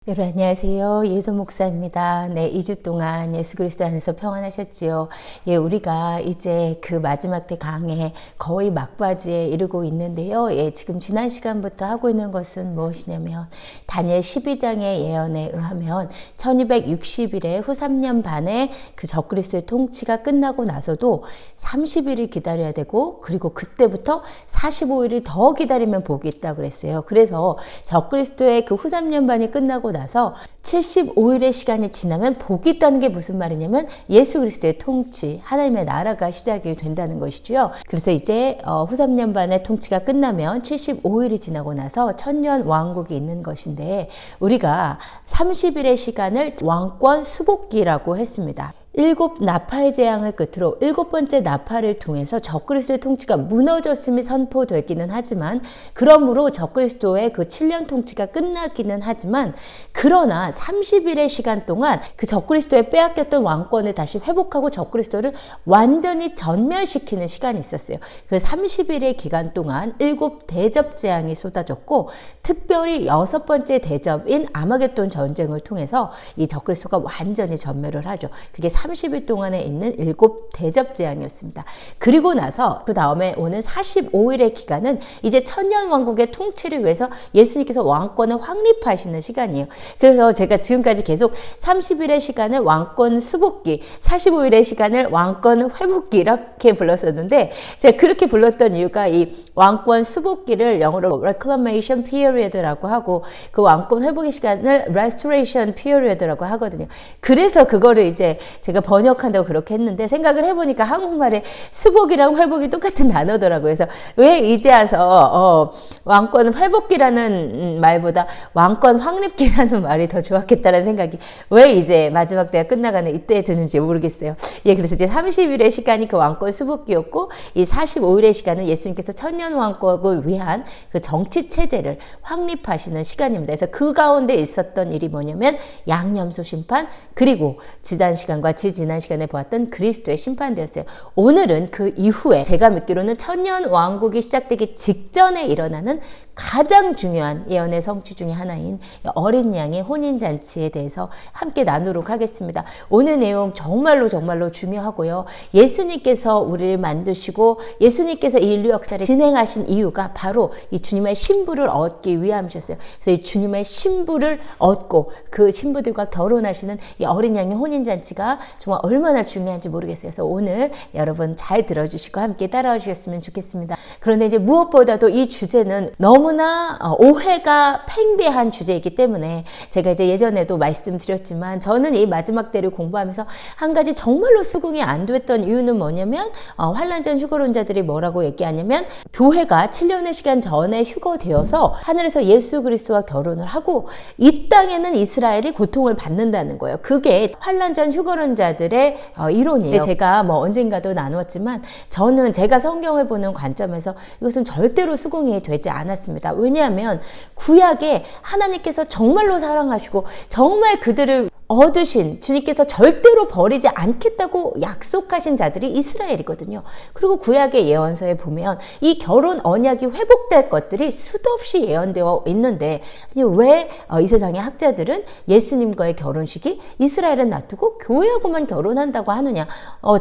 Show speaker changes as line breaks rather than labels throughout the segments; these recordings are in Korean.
여러분 안녕하세요. 예수 목사입니다. 네, 2주 동안 예수 그리스도 안에서 평안하셨지요. 예, 우리가 이제 그 마지막 때 강의 거의 막바지에 이르고 있는데요. 예, 지금 지난 시간부터 하고 있는 것은 무엇이냐면 다니엘 12장의 예언에 의하면 1260일에 후 3년 반에 그 적그리스도의 통치가 끝나고 나서도 30일을 기다려야 되고, 그리고 그때부터 45일을 더 기다리면 복이 있다고 그랬어요. 그래서 적그리스도의 그 후 3년 반이 끝나고 나서 75일의 시간이 지나면 복이 있다는 게 무슨 말이냐면 예수 그리스도의 통치, 하나님의 나라가 시작이 된다는 것이죠. 그래서 이제 후 3년 반의 통치가 끝나면 75일이 지나고 나서 천년 왕국이 있는 것인데, 우리가 30일의 시간을 왕권 수복기라고 했습니다. 7 나팔 재앙을 끝으로 7번째 나팔을 통해서 적그리스도의 통치가 무너졌음이 선포되기는 하지만, 그러므로 적그리스도의 그 7년 통치가 끝나기는 하지만, 그러나 30일의 시간 동안 그 적그리스도의 빼앗겼던 왕권을 다시 회복하고 적그리스도를 완전히 전멸시키는 시간이 있었어요. 그 30일의 기간 동안 7 대접 재앙이 쏟아졌고, 특별히 6번째 대접인 아마겟돈 전쟁을 통해서 이 적그리스도가 완전히 전멸을 하죠. 그게 30일 동안에 있는 7 대접 재앙이었습니다. 그리고 나서 그 다음에 오는 45일의 기간은 이제 천년 왕국의 통치를 위해서 예수님께서 왕권을 확립하시는 시간이에요. 그래서 제가 지금까지 계속 30일의 시간을 왕권 수복기, 45일의 시간을 왕권 회복기 이렇게 불렀었는데, 제가 그렇게 불렀던 이유가 이 왕권 수복기를 영어로 reclamation period라고 하고, 그 왕권 회복의 시간을 restoration period라고 하거든요. 그래서 그거를 이제 제가 번역한다고 그렇게 했는데, 생각을 해보니까 한국말에 수복이랑 회복이 똑같은 단어더라고요. 그래서 왜 이제 와서 왕권 회복기라는 말보다 왕권 확립기라는 말이 더 좋았겠다는 생각이 왜 이제 마지막 때가 끝나가는 이때에 드는지 모르겠어요. 예, 그래서 이제 30일의 시간이 그 왕권 수복기였고, 이 45일의 시간은 예수님께서 천년 왕국을 위한 그 정치 체제를 확립하시는 시간입니다. 그래서 그 가운데 있었던 일이 뭐냐면 양념소 심판, 그리고 지난 시간과 지난 시간에 보았던 그리스도의 심판되었어요. 오늘은 그 이후에 제가 믿기로는 천년 왕국이 시작되기 직전에 일어나는 가장 중요한 예언의 성취 중에 하나인 어린 양의 혼인잔치에 대해서 함께 나누도록 하겠습니다. 오늘 내용 정말로 중요하고요. 예수님께서 우리를 만드시고 예수님께서 이 인류 역사를 진행하신 이유가 바로 이 주님의 신부를 얻기 위함이셨어요. 그래서 이 주님의 신부를 얻고 그 신부들과 결혼하시는 이 어린 양의 혼인잔치가 정말 얼마나 중요한지 모르겠어요. 그래서 오늘 여러분 잘 들어주시고 함께 따라와 주셨으면 좋겠습니다. 그런데 이제 무엇보다도 이 주제는 너무나 오해가 팽배한 주제이기 때문에, 제가 이제 예전에도 말씀드렸지만 저는 이 마지막 때를 공부하면서 한 가지 정말로 수긍이 안 됐던 이유는 뭐냐면, 환란전 휴거론자들이 뭐라고 얘기하냐면, 교회가 7년의 시간 전에 휴거되어서 하늘에서 예수 그리스도와 결혼을 하고 이 땅에는 이스라엘이 고통을 받는다는 거예요. 그게 환란전 휴거론자들의 이론이에요. 제가 뭐 언젠가도 나누었지만 저는 제가 성경을 보는 관점에서 이것은 절대로 수긍이 되지 않았습니다. 왜냐하면 구약에 하나님께서 정말로 사랑하시고 정말 그들을 얻으신 주님께서 절대로 버리지 않겠다고 약속하신 자들이 이스라엘이거든요. 그리고 구약의 예언서에 보면 이 결혼 언약이 회복될 것들이 수도 없이 예언되어 있는데, 왜 이 세상의 학자들은 예수님과의 결혼식이 이스라엘은 놔두고 교회하고만 결혼한다고 하느냐?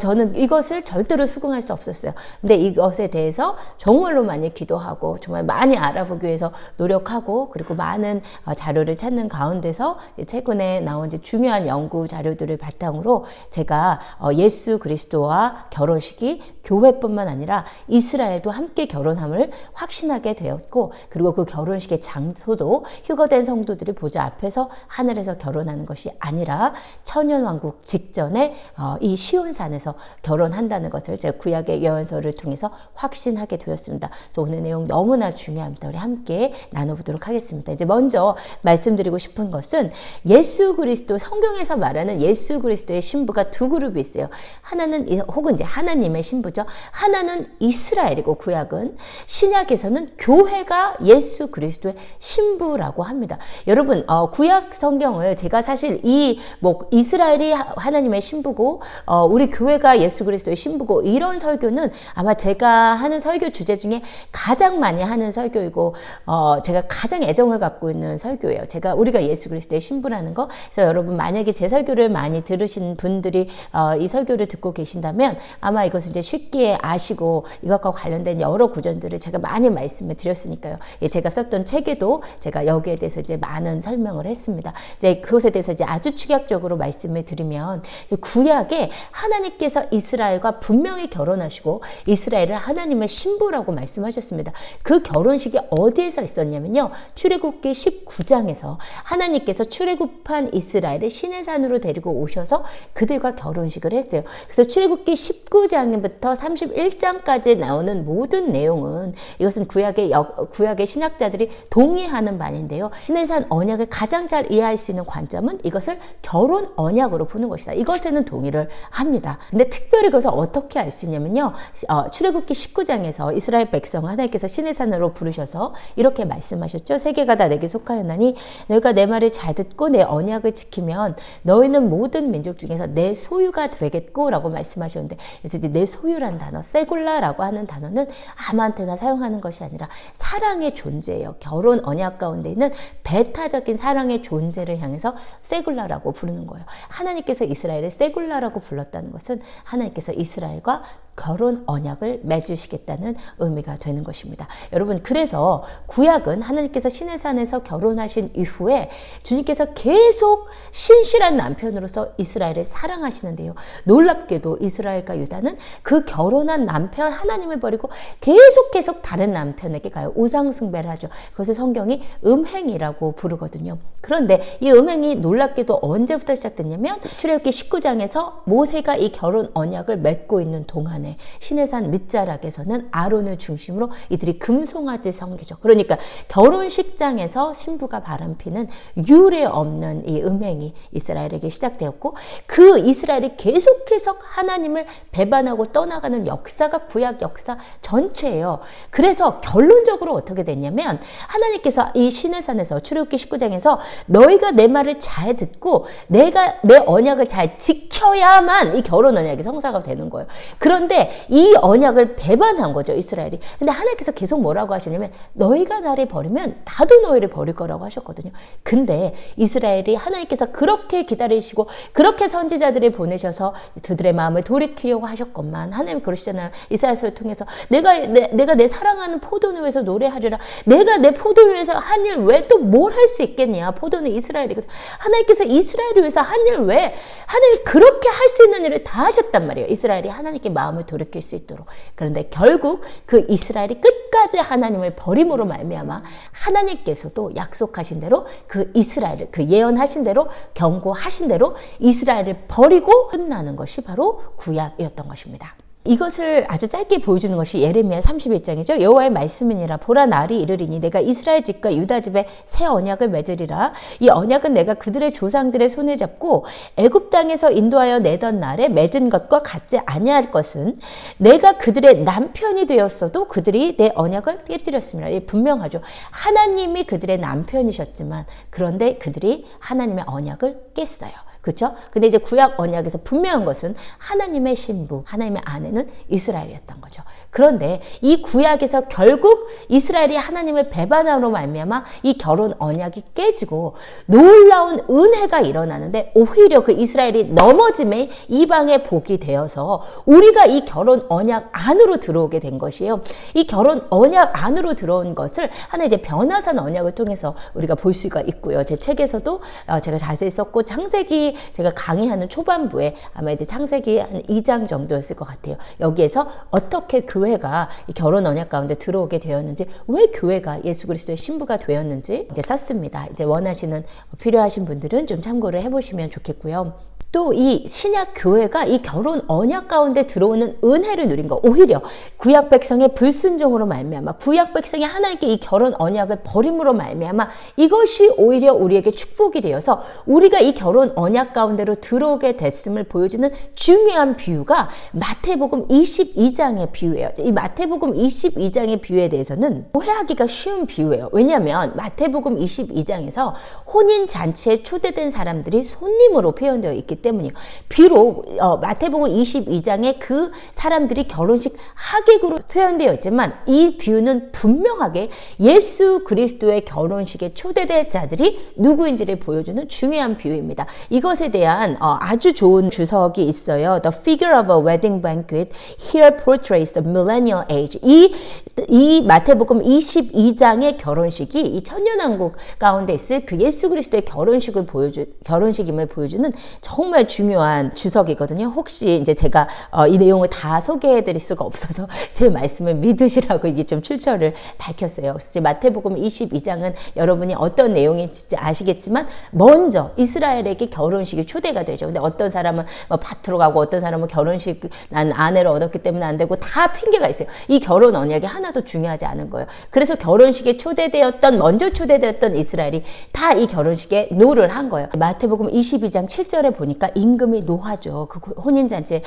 저는 이것을 절대로 수긍할 수 없었어요. 근데 이것에 대해서 정말로 많이 기도하고 정말 많이 알아보기 위해서 노력하고, 그리고 많은 자료를 찾는 가운데서 최근에 나온 중요한 연구 자료들을 바탕으로 제가 예수 그리스도와 결혼식이 교회뿐만 아니라 이스라엘도 함께 결혼함을 확신하게 되었고, 그리고 그 결혼식의 장소도 휴거된 성도들이 보좌 앞에서 하늘에서 결혼하는 것이 아니라 천년왕국 직전에 이 시온산에서 결혼한다는 것을 제가 구약의 예언서를 통해서 확신하게 되었습니다. 그래서 오늘 내용 너무나 중요합니다. 우리 함께 나눠보도록 하겠습니다. 이제 먼저 말씀드리고 싶은 것은 예수 그리스도 성경에서 말하는 예수 그리스도의 신부가 두 그룹이 있어요. 하나는 혹은 이제 하나님의 신부죠. 하나는 이스라엘이고 구약은, 신약에서는 교회가 예수 그리스도의 신부라고 합니다. 여러분 구약 성경을 제가 사실 이스라엘이 하나님의 신부고 우리 교회가 예수 그리스도의 신부고 이런 설교는 아마 제가 하는 설교 주제 중에 가장 많이 하는 설교이고 제가 가장 애정을 갖고 있는 설교예요. 우리가 예수 그리스도의 신부라는 거. 그래서 여러분 만약에 제 설교를 많이 들으신 분들이 이 설교를 듣고 계신다면 아마 이것을 이제 쉽게 아시고 이것과 관련된 여러 구절들을 제가 많이 말씀을 드렸으니까요. 제가 썼던 책에도 제가 여기에 대해서 이제 많은 설명을 했습니다. 이제 그것에 대해서 이제 아주 축약적으로 말씀을 드리면, 구약에 하나님께서 이스라엘과 분명히 결혼하시고 이스라엘을 하나님의 신부라고 말씀하셨습니다. 그 결혼식이 어디에서 있었냐면요, 출애굽기 19장에서 하나님께서 출애굽한 이스라엘을 시내산으로 데리고 오셔서 그들과 결혼식을 했어요. 그래서 출애굽기 19장부터 31장까지 나오는 모든 내용은, 이것은 구약의 신학자들이 동의하는 바인데요, 시내산 언약을 가장 잘 이해할 수 있는 관점은 이것을 결혼 언약으로 보는 것이다. 이것에는 동의를 합니다. 근데 특별히 그것을 어떻게 알 수 있냐면요, 출애굽기 19장에서 이스라엘 백성 하나님께서 시내산으로 부르셔서 이렇게 말씀하셨죠. 세계가 다 내게 속하였나니 너희가 내 말을 잘 듣고 내 언약을 지키면 너희는 모든 민족 중에서 내 소유가 되겠고 라고 말씀하셨는데, 그래서 이제 내 소유란 단어, 세굴라라고 하는 단어는 아무한테나 사용하는 것이 아니라 사랑의 존재예요. 결혼 언약 가운데 있는 배타적인 사랑의 존재를 향해서 세굴라라고 부르는 거예요. 하나님께서 이스라엘을 세굴라라고 불렀다는 것은 하나님께서 이스라엘과 결혼 언약을 맺으시겠다는 의미가 되는 것입니다. 여러분, 그래서 구약은 하나님께서 시내산에서 결혼하신 이후에 주님께서 계속 신실한 남편으로서 이스라엘을 사랑하시는데요, 놀랍게도 이스라엘과 유다는 그 결혼한 남편 하나님을 버리고 계속 다른 남편에게 가요. 우상 숭배를 하죠. 그것을 성경이 음행이라고 부르거든요. 그런데 이 음행이 놀랍게도 언제부터 시작됐냐면, 출애굽기 19장에서 모세가 이 결혼 언약을 맺고 있는 동안에 시내산 밑자락에서는 아론을 중심으로 이들이 금송아지 섬기죠. 그러니까 결혼식장에서 신부가 바람피는 유례 없는 이 음행이 이스라엘에게 시작되었고, 그 이스라엘이 계속해서 하나님을 배반하고 떠나가는 역사가 구약 역사 전체예요. 그래서 결론적으로 어떻게 됐냐면, 하나님께서 이 시내산에서 출애굽기 19장에서 너희가 내 말을 잘 듣고 내가 내 언약을 잘 지켜야만 이 결혼 언약이 성사가 되는 거예요. 그런데 이 언약을 배반한 거죠, 이스라엘이. 근데 하나님께서 계속 뭐라고 하시냐면, 너희가 나를 버리면 나도 너희를 버릴 거라고 하셨거든요. 근데 이스라엘이 하나님께서 그렇게 기다리시고 그렇게 선지자들을 보내셔서 그들의 마음을 돌이키려고 하셨건만, 하나님 그러시잖아요. 이사야서를 통해서 내가 내 사랑하는 포도는 위해서 노래하리라. 내가 내 포도를 위해서 한 일 왜 또 뭘 할 수 있겠냐. 포도는 이스라엘이거든. 하나님께서 이스라엘을 위해서 한 일 왜, 하나님이 그렇게 할 수 있는 일을 다 하셨단 말이에요. 이스라엘이 하나님께 마음을 돌이킬 수 있도록. 그런데 결국 그 이스라엘이 끝까지 하나님을 버림으로 말미암아 하나님께서도 약속하신 대로 그 이스라엘을, 그 예언하신 대로, 경고하신 대로 이스라엘을 버리고 끝나는 것이 바로 구약이었던 것입니다. 이것을 아주 짧게 보여주는 것이 예레미야 31장이죠. 여호와의 말씀이니라. 보라, 날이 이르리니 내가 이스라엘 집과 유다 집에 새 언약을 맺으리라. 이 언약은 내가 그들의 조상들의 손을 잡고 애굽 땅에서 인도하여 내던 날에 맺은 것과 같지 아니할 것은, 내가 그들의 남편이 되었어도 그들이 내 언약을 깨뜨렸습니다. 분명하죠. 하나님이 그들의 남편이셨지만, 그런데 그들이 하나님의 언약을 깼어요. 그렇죠? 근데 이제 구약 언약에서 분명한 것은 하나님의 신부, 하나님의 아내는 이스라엘이었던 거죠. 그런데 이 구약에서 결국 이스라엘이 하나님을 배반함으로 말미암아 이 결혼 언약이 깨지고 놀라운 은혜가 일어나는데, 오히려 그 이스라엘이 넘어짐에 이방의 복이 되어서 우리가 이 결혼 언약 안으로 들어오게 된 것이에요. 이 결혼 언약 안으로 들어온 것을 하나 이제 변화산 언약을 통해서 우리가 볼 수가 있고요. 제 책에서도 제가 자세히 썼고, 창세기 제가 강의하는 초반부에 아마 이제 창세기 한 2장 정도였을 것 같아요. 여기에서 어떻게 교회가 이 결혼 언약 가운데 들어오게 되었는지, 왜 교회가 예수 그리스도의 신부가 되었는지 이제 썼습니다. 이제 원하시는, 필요하신 분들은 좀 참고를 해보시면 좋겠고요. 또 이 신약 교회가 이 결혼 언약 가운데 들어오는 은혜를 누린 거, 오히려 구약 백성의 불순종으로 말미암아, 구약 백성이 하나님께 이 결혼 언약을 버림으로 말미암아 이것이 오히려 우리에게 축복이 되어서 우리가 이 결혼 언약 가운데로 들어오게 됐음을 보여주는 중요한 비유가 마태복음 22장의 비유예요. 이 마태복음 22장의 비유에 대해서는 오해하기가 쉬운 비유예요. 왜냐하면 마태복음 22장에서 혼인잔치에 초대된 사람들이 손님으로 표현되어 있기 때문이에요. 비록 마태복음 22장에 그 사람들이 결혼식 하객으로 표현되어 있지만 이 비유는 분명하게 예수 그리스도의 결혼식에 초대될 자들이 누구인지를 보여주는 중요한 비유입니다. 이것에 대한 아주 좋은 주석이 있어요. The figure of a wedding banquet here portrays the millennial age. 이 마태복음 22장의 결혼식이 이 천년왕국 가운데 있을 그 예수 그리스도의 결혼식임을 보여주는 정말 중요한 주석이거든요. 혹시 이제 제가 이 내용을 다 소개해드릴 수가 없어서 제 말씀을 믿으시라고 이게 좀 출처를 밝혔어요. 그래서 마태복음 22장은 여러분이 어떤 내용인지 아시겠지만 먼저 이스라엘에게 결혼식이 초대가 되죠. 근데 어떤 사람은 밭으로 가고 어떤 사람은 결혼식 난 아내를 얻었기 때문에 안 되고 다 핑계가 있어요. 이 결혼 언약이 하나도 중요하지 않은 거예요. 그래서 결혼식에 먼저 초대되었던 이스라엘이 다 이 결혼식에 노를 한 거예요. 마태복음 22장 7절에 보니까 임금이 노하죠. 그 혼인잔치에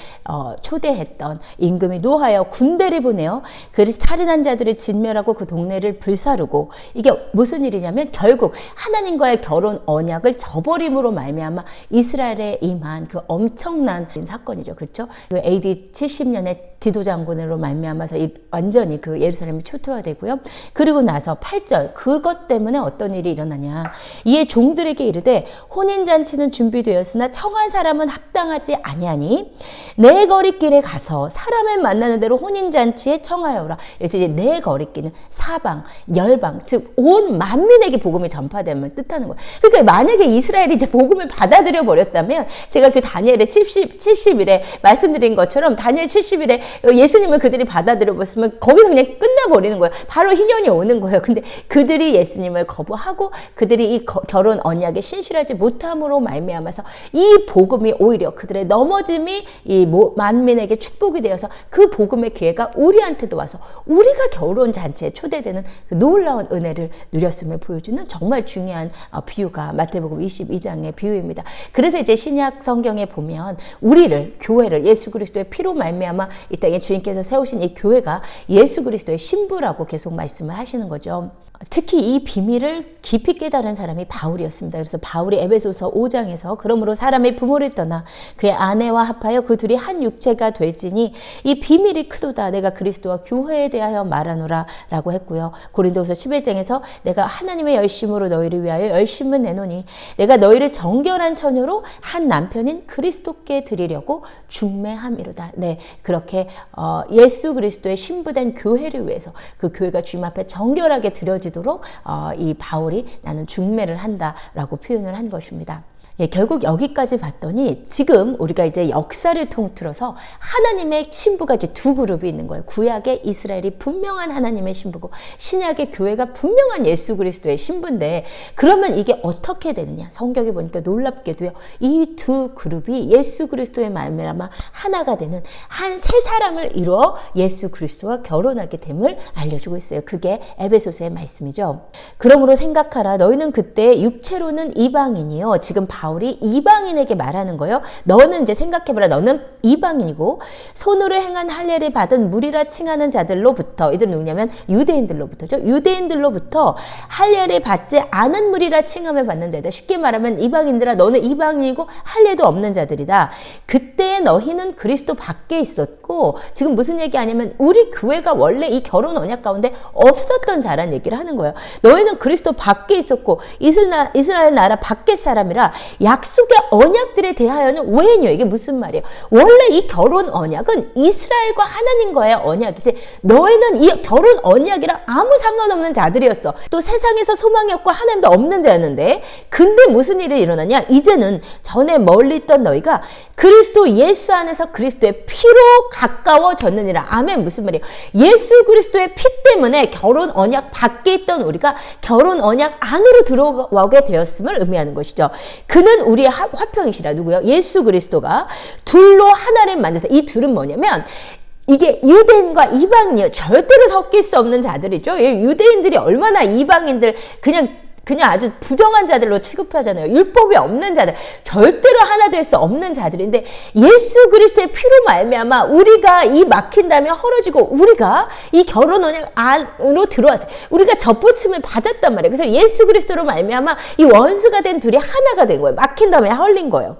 초대했던 임금이 노하여 군대를 보내요. 그 살인한 자들을 진멸하고 그 동네를 불사르고, 이게 무슨 일이냐면 결국 하나님과의 결혼 언약을 저버림으로 말미암아 이스라엘에 임한 그 엄청난 사건이죠. 그렇죠? 그 AD 70년에 디도 장군으로 말미암아서 완전히 그 예루살렘이 초토화되고요. 그리고 나서 8절, 그것 때문에 어떤 일이 일어나냐. 이에 종들에게 이르되 혼인잔치는 준비되었으나 청한 사람은 합당하지 아니하니 내 거리길에 가서 사람을 만나는 대로 혼인잔치에 청하여오라. 그래서 이제 내 거리길은 사방, 열방, 즉 온 만민에게 복음이 전파됨을 뜻하는 거예요. 그러니까 만약에 이스라엘이 이제 복음을 받아들여 버렸다면, 제가 그 다니엘의 70일에 말씀드린 것처럼 다니엘 70일에 예수님을 그들이 받아들여 버렸으면 거기서 그냥 끝나버리는 거예요. 바로 희년이 오는 거예요. 근데 그들이 예수님을 거부하고 그들이 이 결혼 언약에 신실하지 못함으로 말미암아서 이 복음이 오히려 그들의 넘어짐이 이 만민에게 축복이 되어서 그 복음의 기회가 우리한테도 와서 우리가 결혼 잔치에 초대되는 그 놀라운 은혜를 누렸음을 보여주는 정말 중요한 비유가 마태복음 22장의 비유입니다. 그래서 이제 신약 성경에 보면 우리를, 교회를 예수 그리스도의 피로 말미암아 이 땅에 주님께서 세우신 이 교회가 예수 그리스도의 신부라고 계속 말씀을 하시는 거죠. 특히 이 비밀을 깊이 깨달은 사람이 바울이었습니다. 그래서 바울이 에베소서 5장에서 그러므로 사람의 부모를 떠나 그의 아내와 합하여 그 둘이 한 육체가 될지니 이 비밀이 크도다. 내가 그리스도와 교회에 대하여 말하노라 라고 했고요. 고린도후서 11장에서 내가 하나님의 열심으로 너희를 위하여 열심을 내노니 내가 너희를 정결한 처녀로 한 남편인 그리스도께 드리려고 중매함이로다. 네, 그렇게 예수 그리스도의 신부된 교회를 위해서 그 교회가 주님 앞에 정결하게 드려지도록 이 바울이 나는 중매를 한다라고 표현을 한 것입니다. 예, 결국 여기까지 봤더니 지금 우리가 이제 역사를 통틀어서 하나님의 신부가 이제 두 그룹이 있는 거예요. 구약의 이스라엘이 분명한 하나님의 신부고 신약의 교회가 분명한 예수 그리스도의 신부인데, 그러면 이게 어떻게 되느냐. 성경에 보니까 놀랍게도요. 이 두 그룹이 예수 그리스도의 말미암아 하나가 되는 한 세 사람을 이루어 예수 그리스도와 결혼하게 됨을 알려주고 있어요. 그게 에베소서의 말씀이죠. 그러므로 생각하라. 너희는 그때 육체로는 이방인이요. 지금 바울이 이방인에게 말하는 거예요. 너는 이제 생각해봐라. 너는 이방인이고 손으로 행한 할례를 받은 무리라 칭하는 자들로부터, 이들은 누구냐면 유대인들로부터죠. 유대인들로부터 할례를 받지 않은 무리라 칭함을 받는 자들. 쉽게 말하면 이방인들아, 너는 이방인이고 할례도 없는 자들이다. 그때 너희는 그리스도 밖에 있었고, 지금 무슨 얘기 아니면 우리 교회가 원래 이 결혼 언약 가운데 없었던 자라는 얘기를 하는 거예요. 너희는 그리스도 밖에 있었고 이스라엘 나라 밖의 사람이라 약속의 언약들에 대하여는 오해니요. 이게 무슨 말이에요? 원래 이 결혼 언약은 이스라엘과 하나님과의 언약이지 너희는 이 결혼 언약이랑 아무 상관없는 자들이었어. 또 세상에서 소망이 없고 하나님도 없는 자였는데, 근데 무슨 일이 일어나냐? 이제는 전에 멀리 있던 너희가 그리스도 예수 안에서 그리스도의 피로 가까워졌느니라. 아멘. 무슨 말이에요? 예수 그리스도의 피 때문에 결혼 언약 밖에 있던 우리가 결혼 언약 안으로 들어오게 되었음을 의미하는 것이죠. 그는 그는 우리의 화평이시라. 누구요? 예수 그리스도가 둘로 하나를 만드사. 이 둘은 뭐냐면 이게 유대인과 이방인이요. 절대로 섞일 수 없는 자들이죠. 유대인들이 얼마나 이방인들 그냥 아주 부정한 자들로 취급하잖아요. 율법이 없는 자들, 절대로 하나 될 수 없는 자들인데 예수 그리스도의 피로 말미암아 우리가 이 막힌 다음에 헐어지고 우리가 이 결혼 언약 안으로 들어왔어요. 우리가 접붙임을 받았단 말이에요. 그래서 예수 그리스도로 말미암아 이 원수가 된 둘이 하나가 된 거예요. 막힌 다음에 헐린 거예요.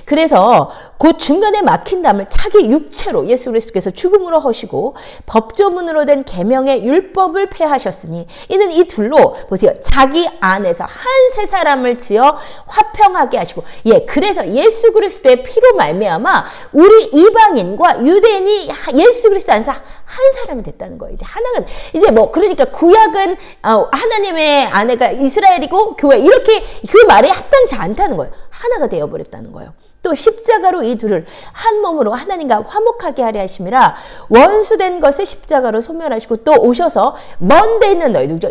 그래서 그 중간에 막힌 담을 자기 육체로 예수 그리스도께서 죽음으로 허시고 법조문으로 된 계명의 율법을 폐하셨으니 이는 이 둘로 보세요. 자기 안에서 한 세 사람을 지어 화평하게 하시고 그래서 예수 그리스도의 피로 말미암아 우리 이방인과 유대인이 예수 그리스도 안에서 한 사람이 됐다는 거예요. 이제 하나가 이제 그러니까 구약은 하나님의 아내가 이스라엘이고 교회 이렇게 그 말이 합당치 않다는 거예요. 하나가 되어버렸다는 거예요. 또 십자가로 이 둘을 한 몸으로 하나님과 화목하게 하려 하심이라 원수된 것을 십자가로 소멸하시고 또 오셔서 먼 데 있는 너희 누구죠?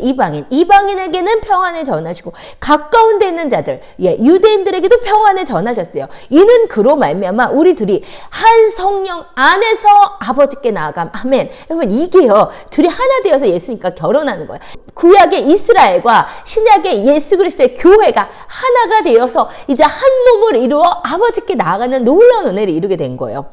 이방인에게는 평안을 전하시고 가까운 데 있는 자들 유대인들에게도 평안을 전하셨어요. 이는 그로 말미암아 우리 둘이 한 성령 안에서 아버지께 나아감. 아멘. 여러분 이게요. 둘이 하나 되어서 예수님과 결혼하는 거예요. 구약의 이스라엘과 신약의 예수 그리스도의 교회가 하나가 되어서 이제 한 몸을 이루어 아버지께 나아가는 놀라운 은혜를 이루게 된 거예요.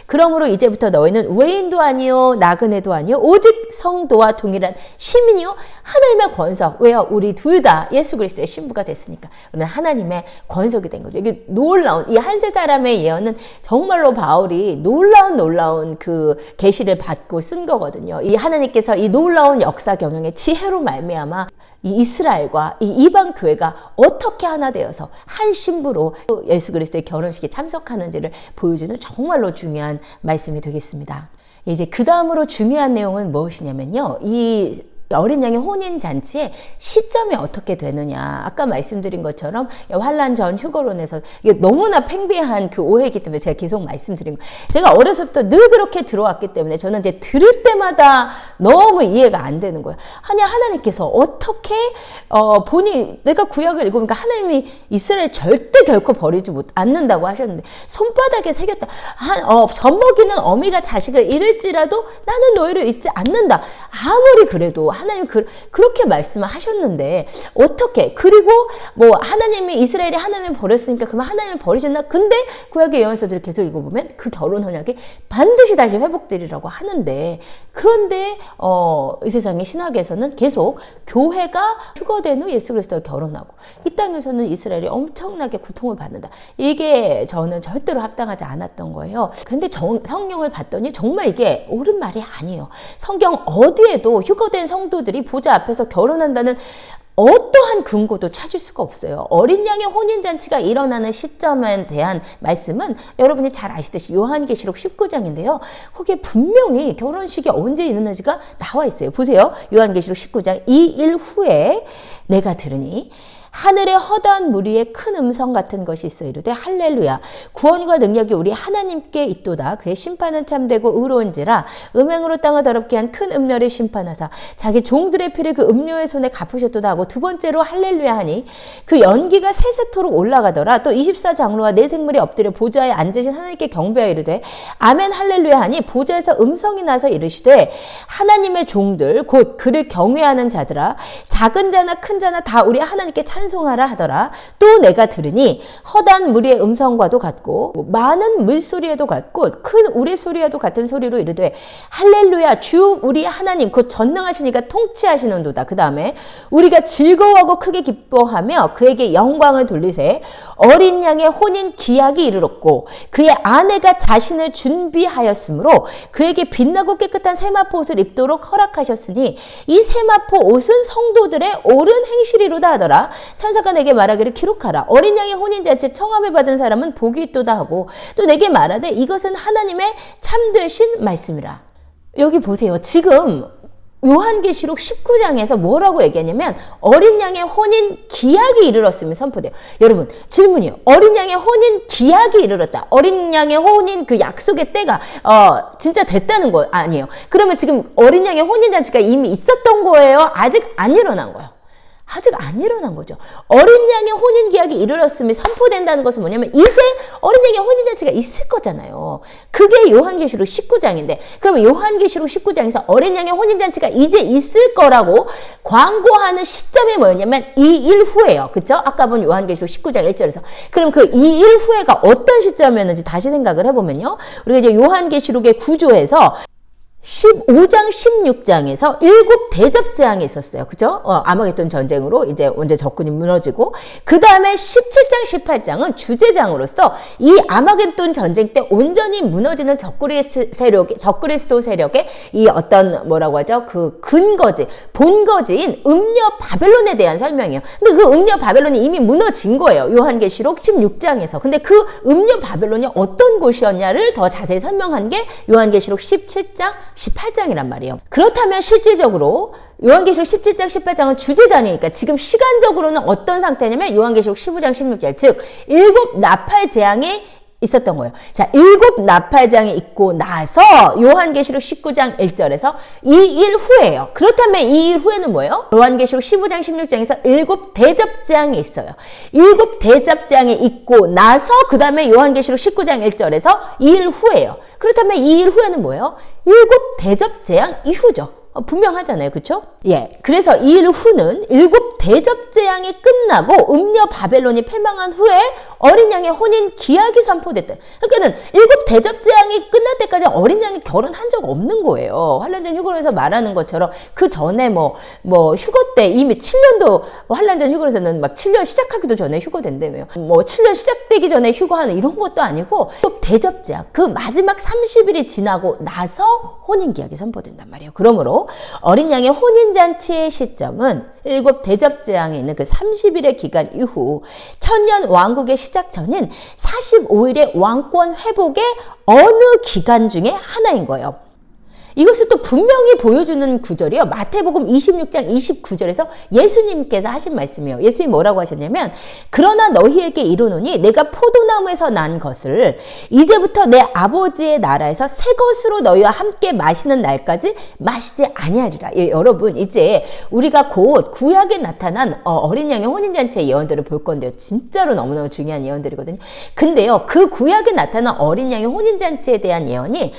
그러므로 이제부터 너희는 외인도 아니요 나그네도 아니요 오직 성도와 동일한 시민이요 하나님의 권석. 왜요? 우리 둘 다 예수 그리스도의 신부가 됐으니까. 우리는 하나님의 권석이 된 거죠. 이게 놀라운 이 한 세 사람의 예언은 정말로 바울이 놀라운 그 계시를 받고 쓴 거거든요. 이 하나님께서 이 놀라운 역사 경영의 지혜로 말미암아 이 이스라엘과 이 이방 교회가 어떻게 하나 되어서 한 신부로 예수 그리스도의 결혼식에 참석하는지를 보여주는 정말로 중요한 말씀이 되겠습니다. 이제 그 다음으로 중요한 내용은 무엇이냐면요. 이 어린 양의 혼인잔치의 시점이 어떻게 되느냐. 아까 말씀드린 것처럼 환란 전 휴거론에서 이게 너무나 팽배한 그 오해이기 때문에 제가 계속 말씀드린 거예요. 제가 어려서부터 늘 그렇게 들어왔기 때문에 저는 이제 들을 때마다 너무 이해가 안 되는 거예요. 하나님께서 어떻게 내가 구약을 읽어보니까 하나님이 이스라엘 절대 결코 버리지 않는다고 하셨는데 손바닥에 새겼다. 젖먹이는 어미가 자식을 잃을지라도 나는 너희를 잊지 않는다. 아무리 그래도 하나님 그렇게 말씀을 하셨는데 어떻게 그리고 하나님이 이스라엘이 하나님을 버렸으니까 그러면 하나님을 버리셨나? 근데 구약의 예언서들을 계속 읽어보면 그 결혼 언약이 반드시 다시 회복되리라고 하는데 그런데 이 세상의 신학에서는 계속 교회가 휴거된 후 예수 그리스도와 결혼하고 이 땅에서는 이스라엘이 엄청나게 고통을 받는다. 이게 저는 절대로 합당하지 않았던 거예요. 근데 성경을 봤더니 정말 이게 옳은 말이 아니에요. 성경 어디에도 휴거된 성도들이 보좌 앞에서 결혼한다는 어떠한 근거도 찾을 수가 없어요. 어린 양의 혼인잔치가 일어나는 시점에 대한 말씀은 여러분이 잘 아시듯이 요한계시록 19장인데요. 거기에 분명히 결혼식이 언제 있는지가 나와 있어요. 보세요. 요한계시록 19장 2일 후에 내가 들으니 하늘의 허다한 무리의 큰 음성 같은 것이 있어 이르되 할렐루야 구원과 능력이 우리 하나님께 있도다. 그의 심판은 참되고 의로운지라 음행으로 땅을 더럽게 한 큰 음녀를 심판하사 자기 종들의 피를 그 음녀의 손에 갚으셨도다 하고 두 번째로 할렐루야 하니 그 연기가 세세토록 올라가더라. 또 24장로와 네 생물이 엎드려 보좌에 앉으신 하나님께 경배하여 이르되 아멘 할렐루야 하니 보좌에서 음성이 나서 이르시되 하나님의 종들 곧 그를 경외하는 자들아 작은 자나 큰 자나 다 우리 하나님께 찬송하라 하더라. 또 내가 들으니 허다한 무리의 음성과도 같고 많은 물소리에도 같고 큰 우레소리에도 같은 소리로 이르되 할렐루야 주 우리 하나님 곧 전능하시니까 통치하시는도다. 그 다음에 우리가 즐거워하고 크게 기뻐하며 그에게 영광을 돌리세 어린 양의 혼인 기약이 이르렀고 그의 아내가 자신을 준비하였으므로 그에게 빛나고 깨끗한 세마포 옷을 입도록 허락하셨으니 이 세마포 옷은 성도들의 옳은 행실이로다 하더라. 천사가 내게 말하기를 기록하라. 어린 양의 혼인잔치에 청함을 받은 사람은 복이 있도다 하고 또 내게 말하되 이것은 하나님의 참되신 말씀이라. 여기 보세요. 지금 요한계시록 19장에서 뭐라고 얘기하냐면 어린 양의 혼인 기약이 이르렀음이 선포돼요. 여러분 질문이요. 어린 양의 혼인 기약이 이르렀다. 어린 양의 혼인 그 약속의 때가 진짜 됐다는 거 아니에요. 그러면 지금 어린 양의 혼인잔치가 이미 있었던 거예요? 아직 안 일어난 거예요. 아직 안 일어난 거죠. 어린 양의 혼인 계약이 이르렀음이 선포된다는 것은 뭐냐면 이제 어린 양의 혼인 잔치가 있을 거잖아요. 그게 요한계시록 19장인데 그러면 요한계시록 19장에서 어린 양의 혼인 잔치가 이제 있을 거라고 광고하는 시점이 뭐였냐면 이 일 후예요. 그렇죠? 아까 본 요한계시록 19장 1절에서 그럼 그 이 일 후에가 어떤 시점이었는지 다시 생각을 해보면요. 우리가 이제 요한계시록의 구조에서 15장, 16장에서 7대접 재앙이 있었어요. 그죠? 아마겟돈 전쟁으로 이제 원제 적군이 무너지고, 그 다음에 17장, 18장은 주제장으로서 이 아마겟돈 전쟁 때 온전히 무너지는 적그리스도 세력의 이 어떤 뭐라고 하죠? 그 근거지, 본거지인 음녀 바벨론에 대한 설명이에요. 근데 그 음녀 바벨론이 이미 무너진 거예요. 요한계시록 16장에서. 근데 그 음녀 바벨론이 어떤 곳이었냐를 더 자세히 설명한 게 요한계시록 17장, 18장이란 말이에요. 그렇다면 실질적으로 요한계시록 17장, 18장은 주제장이니까 지금 시간적으로는 어떤 상태냐면 요한계시록 15장, 16장, 즉 7 나팔 재앙이 있었던 거예요. 자, 7 나팔장이 있고 나서 요한계시록 19장 1절에서 이 일 후예요. 그렇다면 이 일 후에는 뭐예요? 요한계시록 15장 16장에서 7 대접재앙이 있어요. 7 대접재앙이 있고 나서 그 다음에 요한계시록 19장 1절에서 이 일 후예요. 그렇다면 이 일 후에는 뭐예요? 7 대접재앙 이후죠. 분명하잖아요. 그쵸? 예. 그래서 이 일 후는 7 대접재앙이 끝나고 음녀 바벨론이 패망한 후에 어린 양의 혼인 기약이 선포됐다. 그러니까는 7 대접재앙이 끝날 때까지 어린 양이 결혼한 적 없는 거예요. 환란전 휴거로에서 말하는 것처럼 그 전에 뭐 휴거 때 이미 7년도 환란전 휴거로에서는 막 7년 시작하기도 전에 휴거된다며요. 뭐 7년 시작되기 전에 휴거하는 이런 것도 아니고 7 대접재앙 그 마지막 30일이 지나고 나서 혼인 기약이 선포된단 말이에요. 그러므로 어린 양의 혼인잔치의 시점은 7 대접재앙에 있는 그 30일의 기간 이후 천년 왕국의 시작 전인 45일의 왕권 회복의 어느 기간 중에 하나인 거예요. 이것을 또 분명히 보여주는 구절이요. 마태복음 26장 29절에서 예수님께서 하신 말씀이에요. 예수님 뭐라고 하셨냐면 그러나 너희에게 이르노니 내가 포도나무에서 난 것을 이제부터 내 아버지의 나라에서 새 것으로 너희와 함께 마시는 날까지 마시지 아니하리라. 예, 여러분 이제 우리가 곧 구약에 나타난 어린 양의 혼인잔치의 예언들을 볼 건데요. 진짜로 너무너무 중요한 예언들이거든요. 근데요. 그 구약에 나타난 어린 양의 혼인잔치에 대한 예언이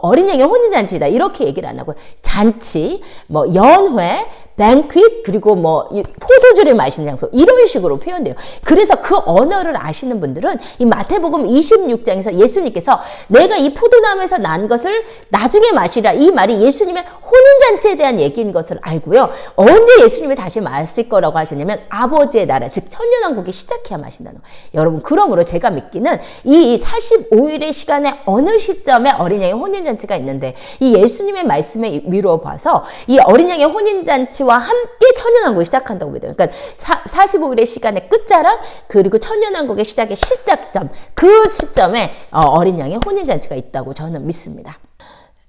어린 양의 혼인잔치다. 이렇게 얘기를 안 하고 잔치, 뭐 연회, 뱅퀴트 그리고 뭐 포도주를 마시는 장소 이런 식으로 표현돼요. 그래서 그 언어를 아시는 분들은 이 마태복음 26장에서 예수님께서 내가 이 포도나무에서 난 것을 나중에 마시라 이 말이 예수님의 혼인잔치에 대한 얘기인 것을 알고요. 언제 예수님이 다시 마실 거라고 하셨냐면 아버지의 나라 즉 천년왕국이 시작해야 마신다는 거예요. 여러분 그러므로 제가 믿기는 이 45일의 시간에 어느 시점에 어린 양의 혼인잔치가 있는데 이 예수님의 말씀에 미루어 봐서 이 어린 양의 혼인잔치와 함께 천년왕국이 시작한다고 믿어요. 그러니까 45일의 시간의 끝자락 그리고 천년왕국의 시작의 시작점 그 시점에 어린 양의 혼인잔치가 있다고 저는 믿습니다.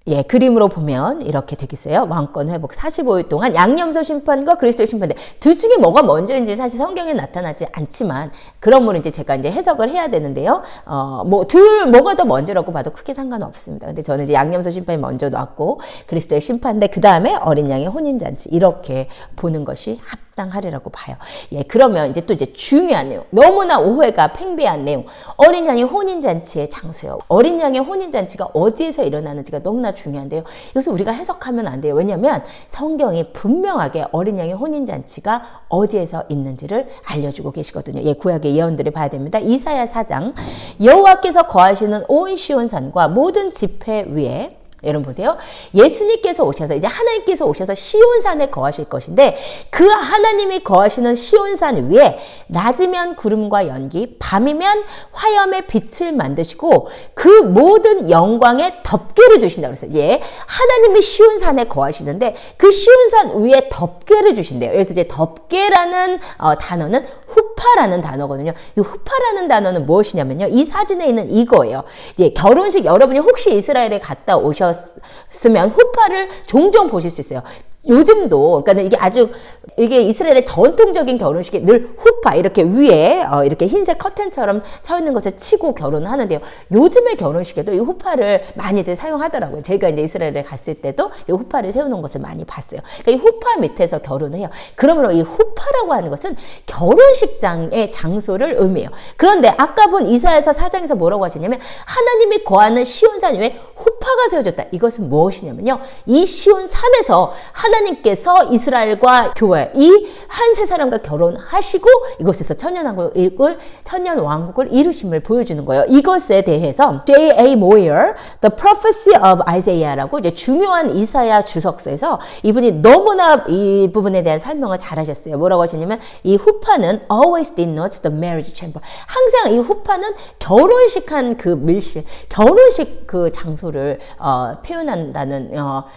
예, 그림으로 보면 이렇게 되겠어요. 왕권 회복 45일 동안 양념소 심판과 그리스도의 심판대 둘 중에 뭐가 먼저인지 사실 성경에 나타나지 않지만 그러므로 이제 제가 이제 해석을 해야 되는데요. 뭐가 더 먼저라고 봐도 크게 상관은 없습니다. 근데 저는 이제 양념소 심판이 먼저 나왔고 그리스도의 심판대 그 다음에 어린 양의 혼인잔치 이렇게 보는 것이 합당하리라고 봐요. 예, 그러면 이제 또 중요한 내용, 너무나 오해가 팽배한 내용, 어린 양의 혼인잔치의 장소요. 어린 양의 혼인잔치가 어디에서 일어나는지가 너무나 중요한데요. 이것을 우리가 해석하면 안 돼요. 왜냐하면 성경이 분명하게 어린 양의 혼인잔치가 어디에서 있는지를 알려주고 계시거든요. 예, 구약의 예언들을 봐야 됩니다. 이사야 4장 여호와께서 거하시는 온 시온산과 모든 지폐 위에 여러분 보세요. 예수님께서 오셔서 이제 하나님께서 오셔서 시온산에 거하실 것인데 그 하나님이 거하시는 시온산 위에 낮이면 구름과 연기 밤이면 화염의 빛을 만드시고 그 모든 영광의 덮개를 주신다고 그랬어요. 예, 하나님이 시온산에 거하시는데 그 시온산 위에 덮개를 주신대요. 그래서 이제 덮개라는 단어는 후파라는 단어거든요. 이 후파라는 단어는 무엇이냐면요. 이 사진에 있는 이거예요. 이제 결혼식 여러분이 혹시 이스라엘에 갔다 오셨으면 후파를 종종 보실 수 있어요. 요즘도, 그러니까 이게 아주, 이게 이스라엘의 전통적인 결혼식이 늘 후파, 이렇게 위에, 이렇게 흰색 커튼처럼 쳐 있는 것을 치고 결혼을 하는데요. 요즘의 결혼식에도 이 후파를 많이들 사용하더라고요. 제가 이제 이스라엘에 갔을 때도 이 후파를 세우는 것을 많이 봤어을 그러니까 이 후파 밑에서 결혼을 해요. 그러므로 이 후파라고 하는 것은 결혼식장의 장소를 의미해요. 그런데 아까 본 이사야서 4장에서 뭐라고 하셨냐면, 하나님이 거하는 시온산 위에 후파가 세워졌다. 이것은 무엇이냐면요, 이 시온산에서 하나님께서 이스라엘과 교회, 이 한 세 사람과 결혼하시고 이곳에서 천년왕국을 이루심을 보여주는 거예요. 이것에 대해서 J.A. Moyer, The Prophecy of Isaiah라고 이제 중요한 이사야 주석서에서 이분이 너무나 이 부분에 대한 설명을 잘 하셨어요. 뭐라고 하셨냐면, 이 후파는 always denotes the marriage chamber. 항상 이 후파는 결혼식한 그 밀실, 결혼식 그 장소를 표현한다는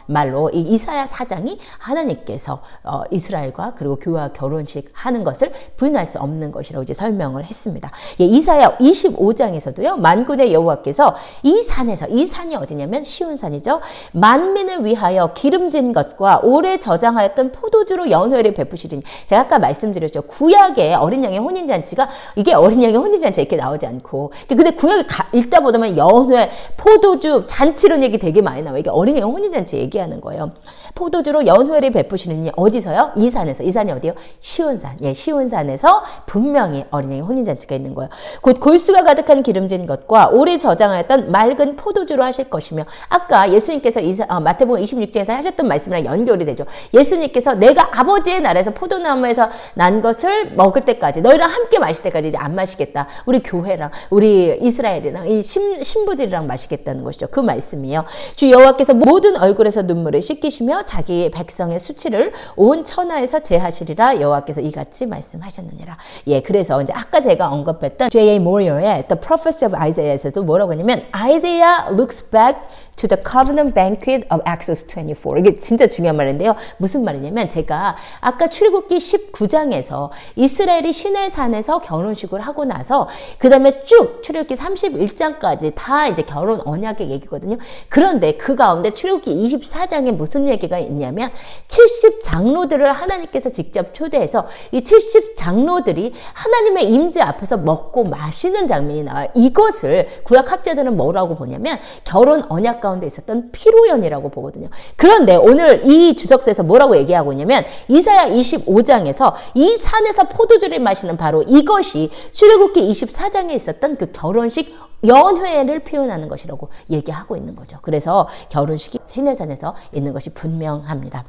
말로 이 이사야 4장이 하나님께서 이스라엘과 그리고 교회와 결혼식 하는 것을 부인할 수 없는 것이라고 이제 설명을 했습니다. 예, 이사야 25장에서도요, 만군의 여호와께서 이 산에서, 이 산이 어디냐면 시온산이죠. 만민을 위하여 기름진 것과 오래 저장하였던 포도주로 연회를 베푸시리니. 제가 아까 말씀드렸죠. 구약의 어린 양의 혼인잔치가, 이게 어린 양의 혼인잔치 이렇게 나오지 않고, 근데 구약을 읽다 보면 연회, 포도주, 잔치론 얘기 되게 많이 나와요. 이게 어린 양의 혼인잔치 얘기하는 거예요. 포도주로 연회를 베푸시느니. 어디서요? 이 산에서. 이 산이 어디요? 시온산. 예, 시온산에서 분명히 어린양의 혼인잔치가 있는 거예요. 곧 골수가 가득한 기름진 것과 오래 저장하였던 맑은 포도주로 하실 것이며. 아까 예수님께서 마태복음 26장에서 하셨던 말씀이랑 연결이 되죠. 예수님께서 내가 아버지의 나라에서 포도나무에서 난 것을 먹을 때까지, 너희랑 함께 마실 때까지 이제 안 마시겠다. 우리 교회랑 우리 이스라엘이랑 이 신부들이랑 마시겠다는 것이죠. 그 말씀이에요. 주 여호와께서 모든 얼굴에서 눈물을 씻기시며 자기 백성의 수치를 온 천하에서 제하시리라. 여호와께서 이같이 말씀하셨느니라. 예, 그래서 이제 아까 제가 언급했던 J.A. Moyer의 The Prophecy of Isaiah에서도 뭐라고 하냐면, Isaiah looks back to the covenant banquet of Exodus 24. 이게 진짜 중요한 말인데요. 무슨 말이냐면, 제가 아까 출애굽기 19장에서 이스라엘이 시내산에서 결혼식을 하고 나서 그 다음에 쭉 출애굽기 31장까지 다 이제 결혼 언약의 얘기거든요. 그런데 그 가운데 출애굽기 24장에 무슨 얘기가 있냐면, 70장로들을 하나님께서 직접 초대해서 이 70장로들이 하나님의 임재 앞에서 먹고 마시는 장면이 나와요. 이것을 구약학자들은 뭐라고 보냐면, 결혼 언약 가운데 있었던 피로연이라고 보거든요. 그런데 오늘 이 주석서에서 뭐라고 얘기하고 있냐면, 이사야 25장에서 이 산에서 포도주를 마시는 바로 이것이 출애굽기 24장에 있었던 그 결혼식 연회를 표현하는 것이라고 얘기하고 있는 거죠. 그래서 결혼식이 시내산에서 있는 것이 분명합니다.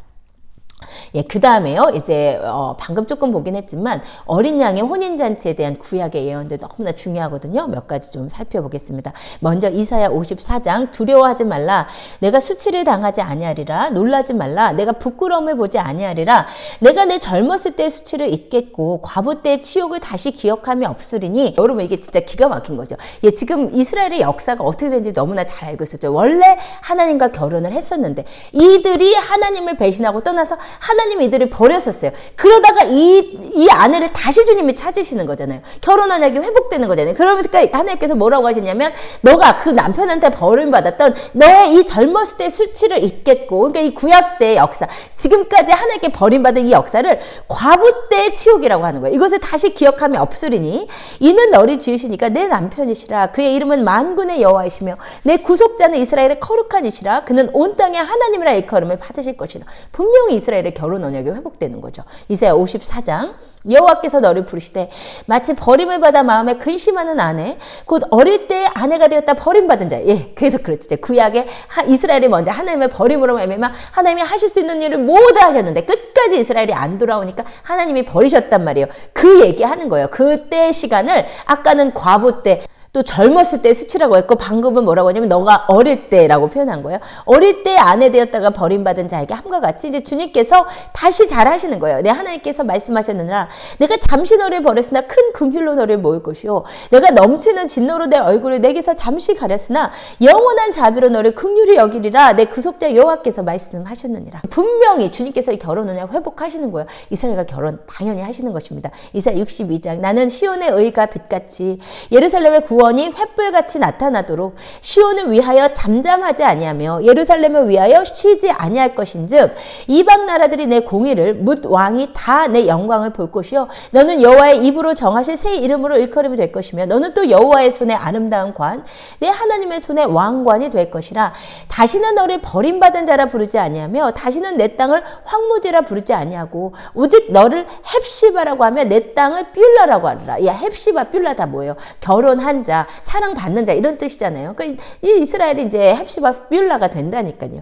예, 그 다음에요, 이제, 방금 조금 보긴 했지만, 어린 양의 혼인잔치에 대한 구약의 예언들 너무나 중요하거든요. 몇 가지 좀 살펴보겠습니다. 먼저 이사야 54장, 두려워하지 말라. 내가 수치를 당하지 아니하리라. 놀라지 말라. 내가 부끄러움을 보지 아니하리라. 내가 내 젊었을 때의 수치를 잊겠고, 과부 때의 치욕을 다시 기억함이 없으리니. 여러분, 이게 진짜 기가 막힌 거죠. 예, 지금 이스라엘의 역사가 어떻게 되는지 너무나 잘 알고 있었죠. 원래 하나님과 결혼을 했었는데, 이들이 하나님을 배신하고 떠나서 하나님이 이들을 버렸었어요. 그러다가 이 아내를 다시 주님이 찾으시는 거잖아요. 결혼 언약이 회복되는 거잖아요. 그러니까 하나님께서 뭐라고 하셨냐면, 너가 그 남편한테 버림받았던 너의 이 젊었을 때의 수치를 잊겠고, 그러니까 이 구약 때의 역사, 지금까지 하나님께 버림받은 이 역사를 과부 때의 치욕이라고 하는 거예요. 이것을 다시 기억함이 없으리니 이는 너를 지으시니까 내 남편이시라. 그의 이름은 만군의 여호와이시며 내 구속자는 이스라엘의 거룩한 이시라. 그는 온 땅에 하나님이라 일컬음을 받으실 것이라. 분명히 이스라엘의 결혼 언약이 회복되는 거죠. 이사야 54장, 여호와께서 너를 부르시되 마치 버림을 받아 마음에 근심하는 아내, 곧 어릴 때 아내가 되었다 버림받은 자. 예, 그래서 그렇지. 구약에 이스라엘이 먼저 하나님의 버림으로 말미암아 하나님이 하실 수 있는 일을 모두 하셨는데 끝까지 이스라엘이 안 돌아오니까 하나님이 버리셨단 말이에요. 그 얘기하는 거예요. 그때 시간을 아까는 과부 때, 또 젊었을 때 수치라고 했고, 방금은 뭐라고 하냐면 너가 어릴 때라고 표현한 거예요. 어릴 때 아내 되었다가 버림받은 자에게 함과 같이 이제 주님께서 다시 잘하시는 거예요. 내 하나님께서 말씀하셨느니라. 내가 잠시 너를 버렸으나 큰 금휼로 너를 모을 것이요 내가 넘치는 진노로 내 얼굴을 내게서 잠시 가렸으나 영원한 자비로 너를 긍휼히 여기리라. 내 구속자 여호와께서 말씀하셨느니라. 분명히 주님께서 이 결혼 언약 회복하시는 거예요. 이스라엘과 결혼 당연히 하시는 것입니다. 이사야 62장, 나는 시온의 의가 빛같이 예루살렘의 구원 구원이 횃불같이 나타나도록 시온을 위하여 잠잠하지 아니하며 예루살렘을 위하여 쉬지 아니할 것인즉 이방 나라들이 내 공의를 뭇 왕이 다 내 영광을 볼 것이요 너는 여호와의 입으로 정하실 새 이름으로 일컬음이 될 것이며 너는 또 여호와의 손에 아름다운 관 내 하나님의 손에 왕관이 될 것이라. 다시는 너를 버림받은 자라 부르지 아니하며 다시는 내 땅을 황무지라 부르지 아니하고 오직 너를 헵시바라고 하며 내 땅을 뷸라라고 하리라. 야, 헵시바 뷸라 다 뭐예요? 결혼한 자, 사랑받는 자 이런 뜻이잖아요. 그러니까 이 이스라엘이 이제 헵시바 뷸라가 된다니까요.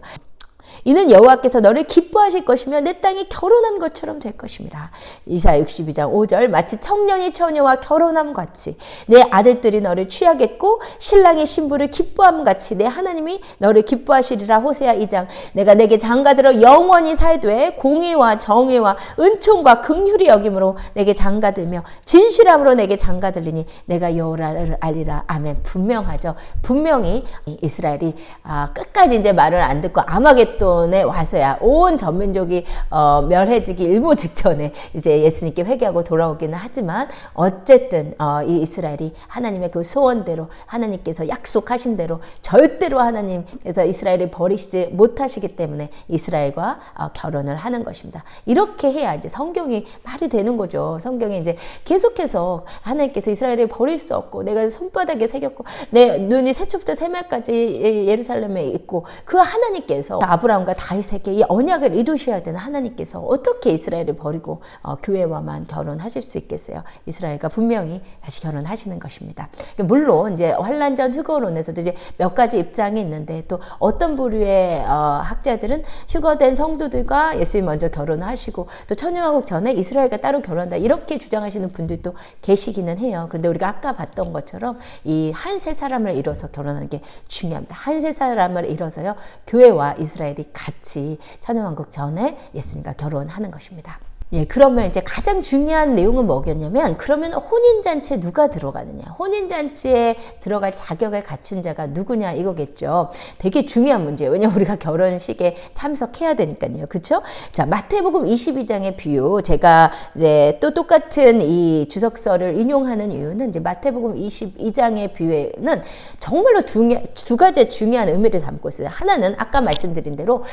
이는 여호와께서 너를 기뻐하실 것이며 내 땅이 결혼한 것처럼 될 것입니다. 이사야 62장 5절 마치 청년이 처녀와 결혼함 같이 내 아들들이 너를 취하겠고 신랑이 신부를 기뻐함 같이 내 하나님이 너를 기뻐하시리라. 호세아 2장 내가 내게 장가들어 영원히 살되 공의와 정의와 은총과 긍휼히 여김으로 내게 장가들며 진실함으로 내게 장가들리니 내가 여호와를 알리라. 아멘. 분명하죠. 분명히 이스라엘이 끝까지 이제 말을 안 듣고 아마겟돈 에 와서야 온 전민족이 멸해지기 일보 직전에 이제 예수님께 회개하고 돌아오기는 하지만 어쨌든 이 이스라엘이 하나님의 그 소원대로 하나님께서 약속하신 대로 절대로 하나님께서 이스라엘을 버리시지 못하시기 때문에 이스라엘과 결혼을 하는 것입니다. 이렇게 해야 이제 성경이 말이 되는 거죠. 성경에 이제 계속해서 하나님께서 이스라엘을 버릴 수 없고 내가 손바닥에 새겼고 내 눈이 새초부터 새말까지 예루살렘에 있고 그 하나님께서 아브라함과 다윗에게 이 언약을 이루셔야 되는 하나님께서 어떻게 이스라엘을 버리고 교회와만 결혼하실 수 있겠어요? 이스라엘과 분명히 다시 결혼하시는 것입니다. 물론 이제 환란전 휴거론에서도 이제 몇 가지 입장이 있는데 또 어떤 부류의 학자들은 휴거된 성도들과 예수님 먼저 결혼하시고 또 천년왕국 전에 이스라엘과 따로 결혼한다 이렇게 주장하시는 분들도 계시기는 해요. 그런데 우리가 아까 봤던 것처럼 이 한 세 사람을 이뤄서 결혼하는 게 중요합니다. 한 세 사람을 이뤄서요 교회와 이스라엘이 같이 천년왕국 전에 예수님과 결혼하는 것입니다. 예, 그러면 이제 가장 중요한 내용은 뭐겠냐면 그러면 혼인잔치에 누가 들어가느냐, 혼인잔치에 들어갈 자격을 갖춘 자가 누구냐 이거겠죠. 되게 중요한 문제예요. 왜냐면 우리가 결혼식에 참석해야 되니까요. 그렇죠? 자, 마태복음 22장의 비유, 제가 이제 또 똑같은 이 주석서를 인용하는 이유는 이제 마태복음 22장의 비유에는 정말로 두 가지 중요한 의미를 담고 있어요. 하나는 아까 말씀드린 대로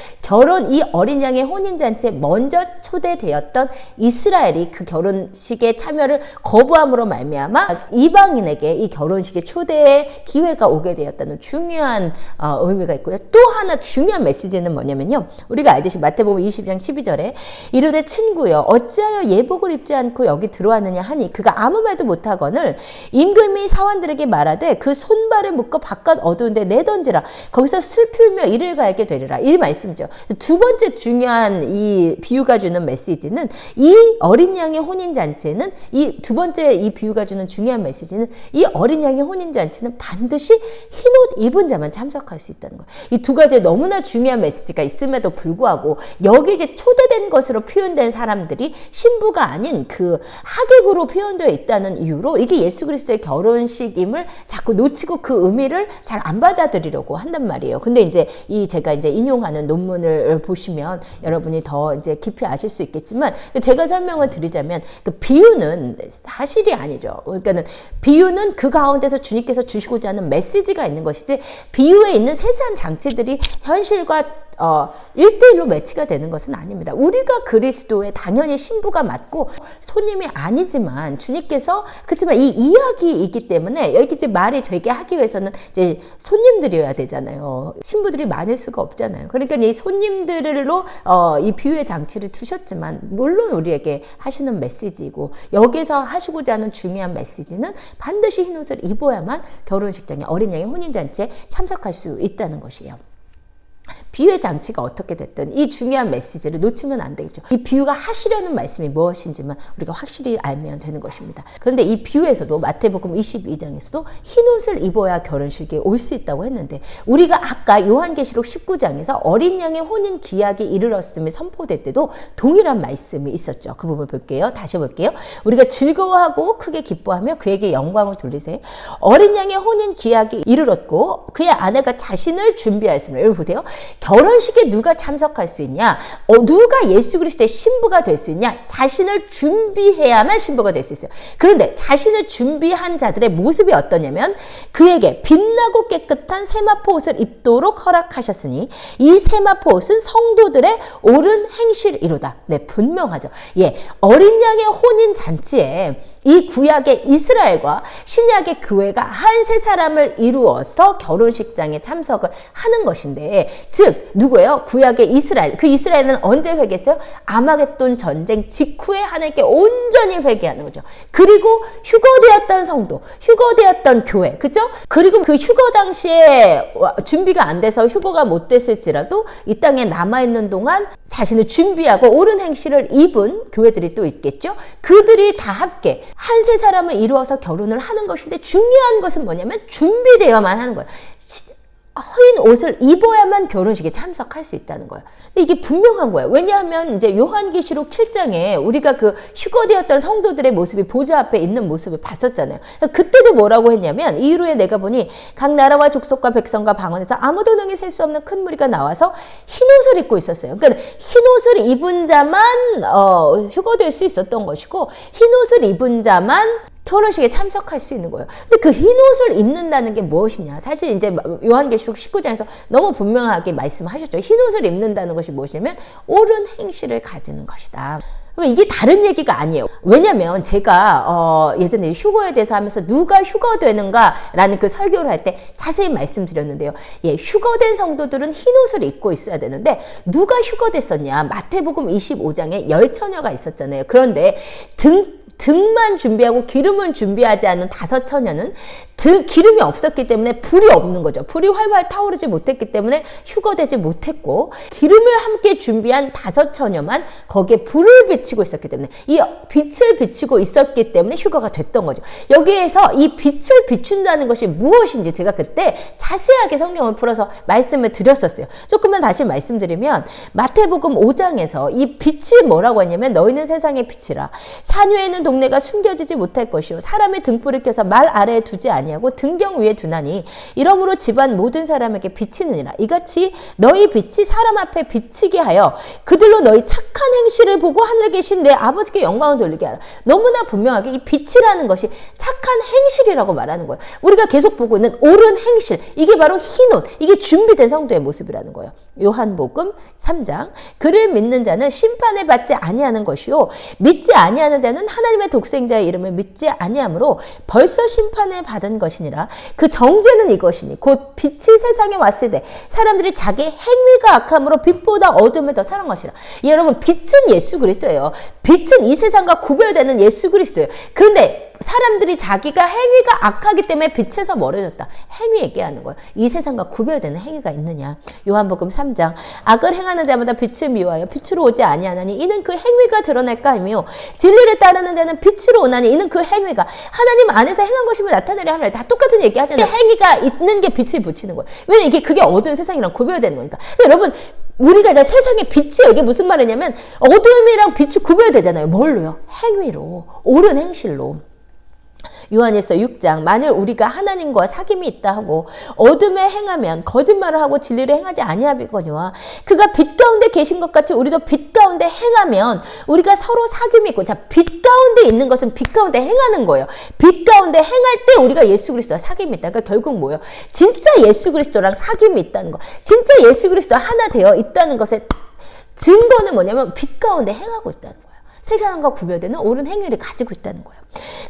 이 어린 양의 혼인잔치에 먼저 초대되었던 이스라엘이 그 결혼식에 참여를 거부함으로 말미암아 이방인에게 이 결혼식에 초대의 기회가 오게 되었다는 중요한 의미가 있고요. 또 하나 중요한 메시지는 뭐냐면요. 우리가 알듯이 마태복음 20장 12절에 이르되 친구여 어찌하여 예복을 입지 않고 여기 들어왔느냐 하니 그가 아무 말도 못하거늘 임금이 사원들에게 말하되 그 손발을 묶어 바깥 어두운 데 내던지라. 거기서 슬프며 이를 갈게 되리라. 이 말씀이죠. 두 번째 중요한 이 비유가 주는 메시지는 이 어린 양의 혼인잔치는 이 두 번째 이 비유가 주는 중요한 메시지는 이 어린 양의 혼인잔치는 반드시 흰옷 입은 자만 참석할 수 있다는 거예요. 이 두 가지에 너무나 중요한 메시지가 있음에도 불구하고 여기 이제 초대된 것으로 표현된 사람들이 신부가 아닌 그 하객으로 표현되어 있다는 이유로 이게 예수 그리스도의 결혼식임을 자꾸 놓치고 그 의미를 잘 안 받아들이려고 한단 말이에요. 근데 이제 제가 이제 인용하는 논문을 보시면 여러분이 더 이제 깊이 아실 수 있겠지만 제가 설명을 드리자면 그 비유는 사실이 아니죠. 그러니까는 비유는 그 가운데서 주님께서 주시고자 하는 메시지가 있는 것이지 비유에 있는 세세한 장치들이 현실과 1대1로 매치가 되는 것은 아닙니다. 우리가 그리스도의 당연히 신부가 맞고 손님이 아니지만 주님께서 그렇지만 이 이야기이기 때문에 여기 이제 말이 되게 하기 위해서는 이제 손님들이어야 되잖아요. 신부들이 많을 수가 없잖아요. 그러니까 이 손님들로 이 비유의 장치를 두셨지만 물론 우리에게 하시는 메시지이고 여기서 하시고자 하는 중요한 메시지는 반드시 흰옷을 입어야만 결혼식장에 어린 양의 혼인잔치에 참석할 수 있다는 것이에요. 비유의 장치가 어떻게 됐든 이 중요한 메시지를 놓치면 안 되겠죠. 이 비유가 하시려는 말씀이 무엇인지만 우리가 확실히 알면 되는 것입니다. 그런데 이 비유에서도 마태복음 22장에서도 흰옷을 입어야 결혼식에 올 수 있다고 했는데 우리가 아까 요한계시록 19장에서 어린 양의 혼인 기약이 이르렀음이 선포될 때도 동일한 말씀이 있었죠. 그 부분 볼게요. 다시 볼게요. 우리가 즐거워하고 크게 기뻐하며 그에게 영광을 돌리세요. 어린 양의 혼인 기약이 이르렀고 그의 아내가 자신을 준비하였습니다. 여러분 보세요. 결혼식에 누가 참석할 수 있냐? 누가 예수 그리스도의 신부가 될 수 있냐? 자신을 준비해야만 신부가 될 수 있어요. 그런데 자신을 준비한 자들의 모습이 어떠냐면 그에게 빛나고 깨끗한 세마포 옷을 입도록 허락하셨으니 이 세마포 옷은 성도들의 옳은 행실이로다. 네, 분명하죠. 예, 어린 양의 혼인 잔치에 이 구약의 이스라엘과 신약의 교회가 한 세 사람을 이루어서 결혼식장에 참석을 하는 것인데, 즉 누구예요? 구약의 이스라엘. 그 이스라엘은 언제 회개했어요? 아마겟돈 전쟁 직후에 하나님께 온전히 회개하는 거죠. 그리고 휴거되었던 성도, 휴거되었던 교회, 그죠? 그리고 그 휴거 당시에 준비가 안 돼서 휴거가 못 됐을지라도 이 땅에 남아있는 동안 자신을 준비하고 옳은 행실을 입은 교회들이 또 있겠죠. 그들이 다 함께 한 세 사람을 이루어서 결혼을 하는 것인데, 중요한 것은 뭐냐면 준비되어야만 하는 거예요. 허인 옷을 입어야만 결혼식에 참석할 수 있다는 거예요. 이게 분명한 거예요. 왜냐하면 이제 요한계시록 7장에 우리가 그 휴거되었던 성도들의 모습이 보좌 앞에 있는 모습을 봤었잖아요. 그때도 뭐라고 했냐면, 이후에 내가 보니 각 나라와 족속과 백성과 방언에서 아무도 능히 셀 수 없는 큰 무리가 나와서 흰 옷을 입고 있었어요. 그러니까 흰 옷을 입은 자만 휴거될 수 있었던 것이고, 흰 옷을 입은 자만 결혼식에 참석할 수 있는 거예요. 근데 그 흰 옷을 입는다는 게 무엇이냐? 사실 이제 요한계시록 19장에서 너무 분명하게 말씀하셨죠. 흰 옷을 입는다는 것이 무엇이냐면 옳은 행실을 가지는 것이다. 이게 다른 얘기가 아니에요. 왜냐면 제가 예전에 휴거에 대해서 하면서 누가 휴거되는가라는 그 설교를 할 때 자세히 말씀드렸는데요. 예, 휴거된 성도들은 흰 옷을 입고 있어야 되는데 누가 휴거됐었냐? 마태복음 25장에 10처녀가 있었잖아요. 그런데 등만 준비하고 기름은 준비하지 않은 5처녀는 기름이 없었기 때문에 불이 없는 거죠. 불이 활활 타오르지 못했기 때문에 휴거되지 못했고, 기름을 함께 준비한 5처녀만 거기에 불을 비치고 있었기 때문에, 이 빛을 비치고 있었기 때문에 휴거가 됐던 거죠. 여기에서 이 빛을 비춘다는 것이 무엇인지 제가 그때 자세하게 성경을 풀어서 말씀을 드렸었어요. 조금만 다시 말씀드리면, 마태복음 5장에서 이 빛이 뭐라고 했냐면, 너희는 세상의 빛이라. 산 위에 있는 동네가 숨겨지지 못할 것이요 사람의 등불을 켜서 말 아래에 두지 아니하고 등경 위에 두나니 이러므로 집안 모든 사람에게 비치느니라. 이같이 너희 빛이 사람 앞에 비치게 하여 그들로 너희 착한 행실을 보고 하늘에 계신 내 아버지께 영광을 돌리게 하라. 너무나 분명하게 이 빛이라는 것이 착한 행실이라고 말하는 거예요. 우리가 계속 보고 있는 옳은 행실, 이게 바로 흰옷, 이게 준비된 성도의 모습이라는 거예요. 요한복음 3장, 그를 믿는 자는 심판을 받지 아니하는 것이요 믿지 아니하는 자는 하나님의 독생자의 이름을 믿지 아니하므로 벌써 심판을 받은 것이니라. 그 정죄는 이것이니 곧 빛이 세상에 왔을 때 사람들이 자기 행위가 악함으로 빛보다 어둠을 더 사랑한 것이라. 여러분, 빛은 예수 그리스도예요. 빛은 이 세상과 구별되는 예수 그리스도예요. 그런데 사람들이 자기가 행위가 악하기 때문에 빛에서 멀어졌다. 행위 얘기하는 거예요. 이 세상과 구별되는 행위가 있느냐. 요한복음 3장, 악을 행하는 자마다 빛을 미워하여 빛으로 오지 아니하나니 이는 그 행위가 드러날까 하며, 진리를 따르는 자는 빛으로 오나니 이는 그 행위가 하나님 안에서 행한 것임을 나타내려 하느라. 다 똑같은 얘기 하잖아요. 행위가 있는 게 빛을 비치는 거예요. 왜냐면 그게 어두운 세상이랑 구별되는 거니까. 여러분, 우리가 이제 세상의 빛이요, 이게 무슨 말이냐면 어둠이랑 빛이 구별되잖아요. 뭘로요? 행위로, 옳은 행실로. 요한일서 6장, 만일 우리가 하나님과 사귐이 있다 하고 어둠에 행하면 거짓말을 하고 진리를 행하지 아니하거니와 그가 빛 가운데 계신 것 같이 우리도 빛 가운데 행하면 우리가 서로 사귐이 있고. 자, 빛 가운데 있는 것은 빛 가운데 행하는 거예요. 빛 가운데 행할 때 우리가 예수 그리스도와 사귐이 있다. 그러니까 결국 뭐예요? 진짜 예수 그리스도랑 사귐이 있다는 거, 진짜 예수 그리스도 하나 되어 있다는 것의 증거는 뭐냐면 빛 가운데 행하고 있다는 거예요. 세상과 구별되는 옳은 행위를 가지고 있다는 거예요.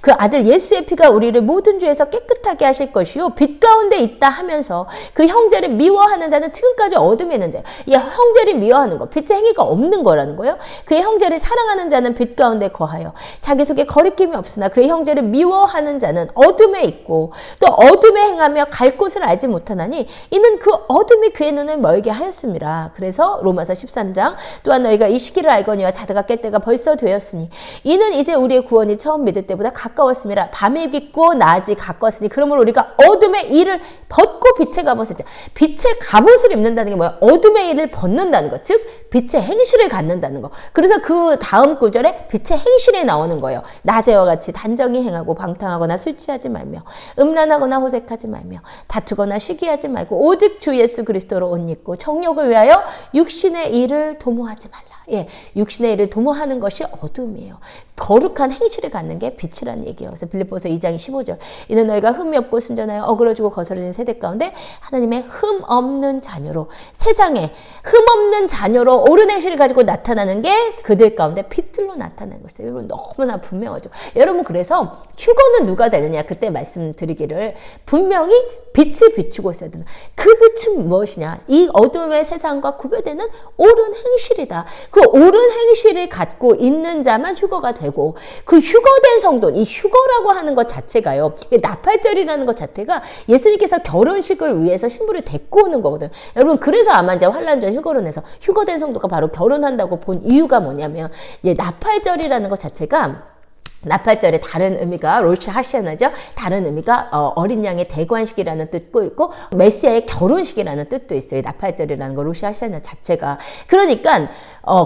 그 아들 예수의 피가 우리를 모든 죄에서 깨끗하게 하실 것이요 빛 가운데 있다 하면서 그 형제를 미워하는 자는 지금까지 어둠에 있는 자예요. 이 형제를 미워하는 거, 빛의 행위가 없는 거라는 거예요. 그의 형제를 사랑하는 자는 빛 가운데 거하여 자기 속에 거리낌이 없으나 그의 형제를 미워하는 자는 어둠에 있고 또 어둠에 행하며 갈 곳을 알지 못하나니 이는 그 어둠이 그의 눈을 멀게 하였습니다. 그래서 로마서 13장, 또한 너희가 이 시기를 알거니와 자다가 깰 때가 벌써 되었으니 되었으니 이는 이제 우리의 구원이 처음 믿을 때보다 가까웠음이라. 밤이 깊고 낮이 가까웠으니 그러므로 우리가 어둠의 일을 벗고 빛의 갑옷을 입자. 빛의 갑옷을 입는다는 게 뭐야? 어둠의 일을 벗는다는 것. 즉 빛의 행실을 갖는다는 거. 그래서 그 다음 구절에 빛의 행실이 나오는 거예요. 낮에와 같이 단정히 행하고 방탕하거나 술 취하지 말며 음란하거나 호색하지 말며 다투거나 시기하지 말고 오직 주 예수 그리스도로 옷 입고 정욕을 위하여 육신의 일을 도모하지 말라. 예, 육신의 일을 도모하는 것이 어둠이에요. 거룩한 행실을 갖는 게 빛이라는 얘기예요. 그래서 빌립보서 2장 15절. 이는 너희가 흠이 없고 순전하여 어그러지고 거스러진 세대 가운데 하나님의 흠 없는 자녀로, 세상에 흠 없는 자녀로 옳은 행실을 가지고 나타나는 게 그들 가운데 빛들로 나타나는 것이에요. 여러분 너무나 분명하죠. 여러분 그래서 휴거는 누가 되느냐? 그때 말씀드리기를 분명히 빛을 비추고 있어야 된다. 그 빛은 무엇이냐? 이 어둠의 세상과 구별되는 옳은 행실이다. 그 옳은 행실을 갖고 있는 자만 휴거가 되고, 그 휴거된 성도, 이 휴거라고 하는 것 자체가요, 나팔절이라는 것 자체가 예수님께서 결혼식을 위해서 신부를 데리고 오는 거거든요. 여러분 그래서 아마 이제 환란전 휴거론에서 휴거된 성도가 바로 결혼한다고 본 이유가 뭐냐면, 이제 나팔절이라는 것 자체가, 나팔절의 다른 의미가 로시 하샤나죠. 다른 의미가 어린 양의 대관식이라는 뜻도 있고 메시아의 결혼식이라는 뜻도 있어요. 나팔절이라는 거 로시 하샤나 자체가. 그러니까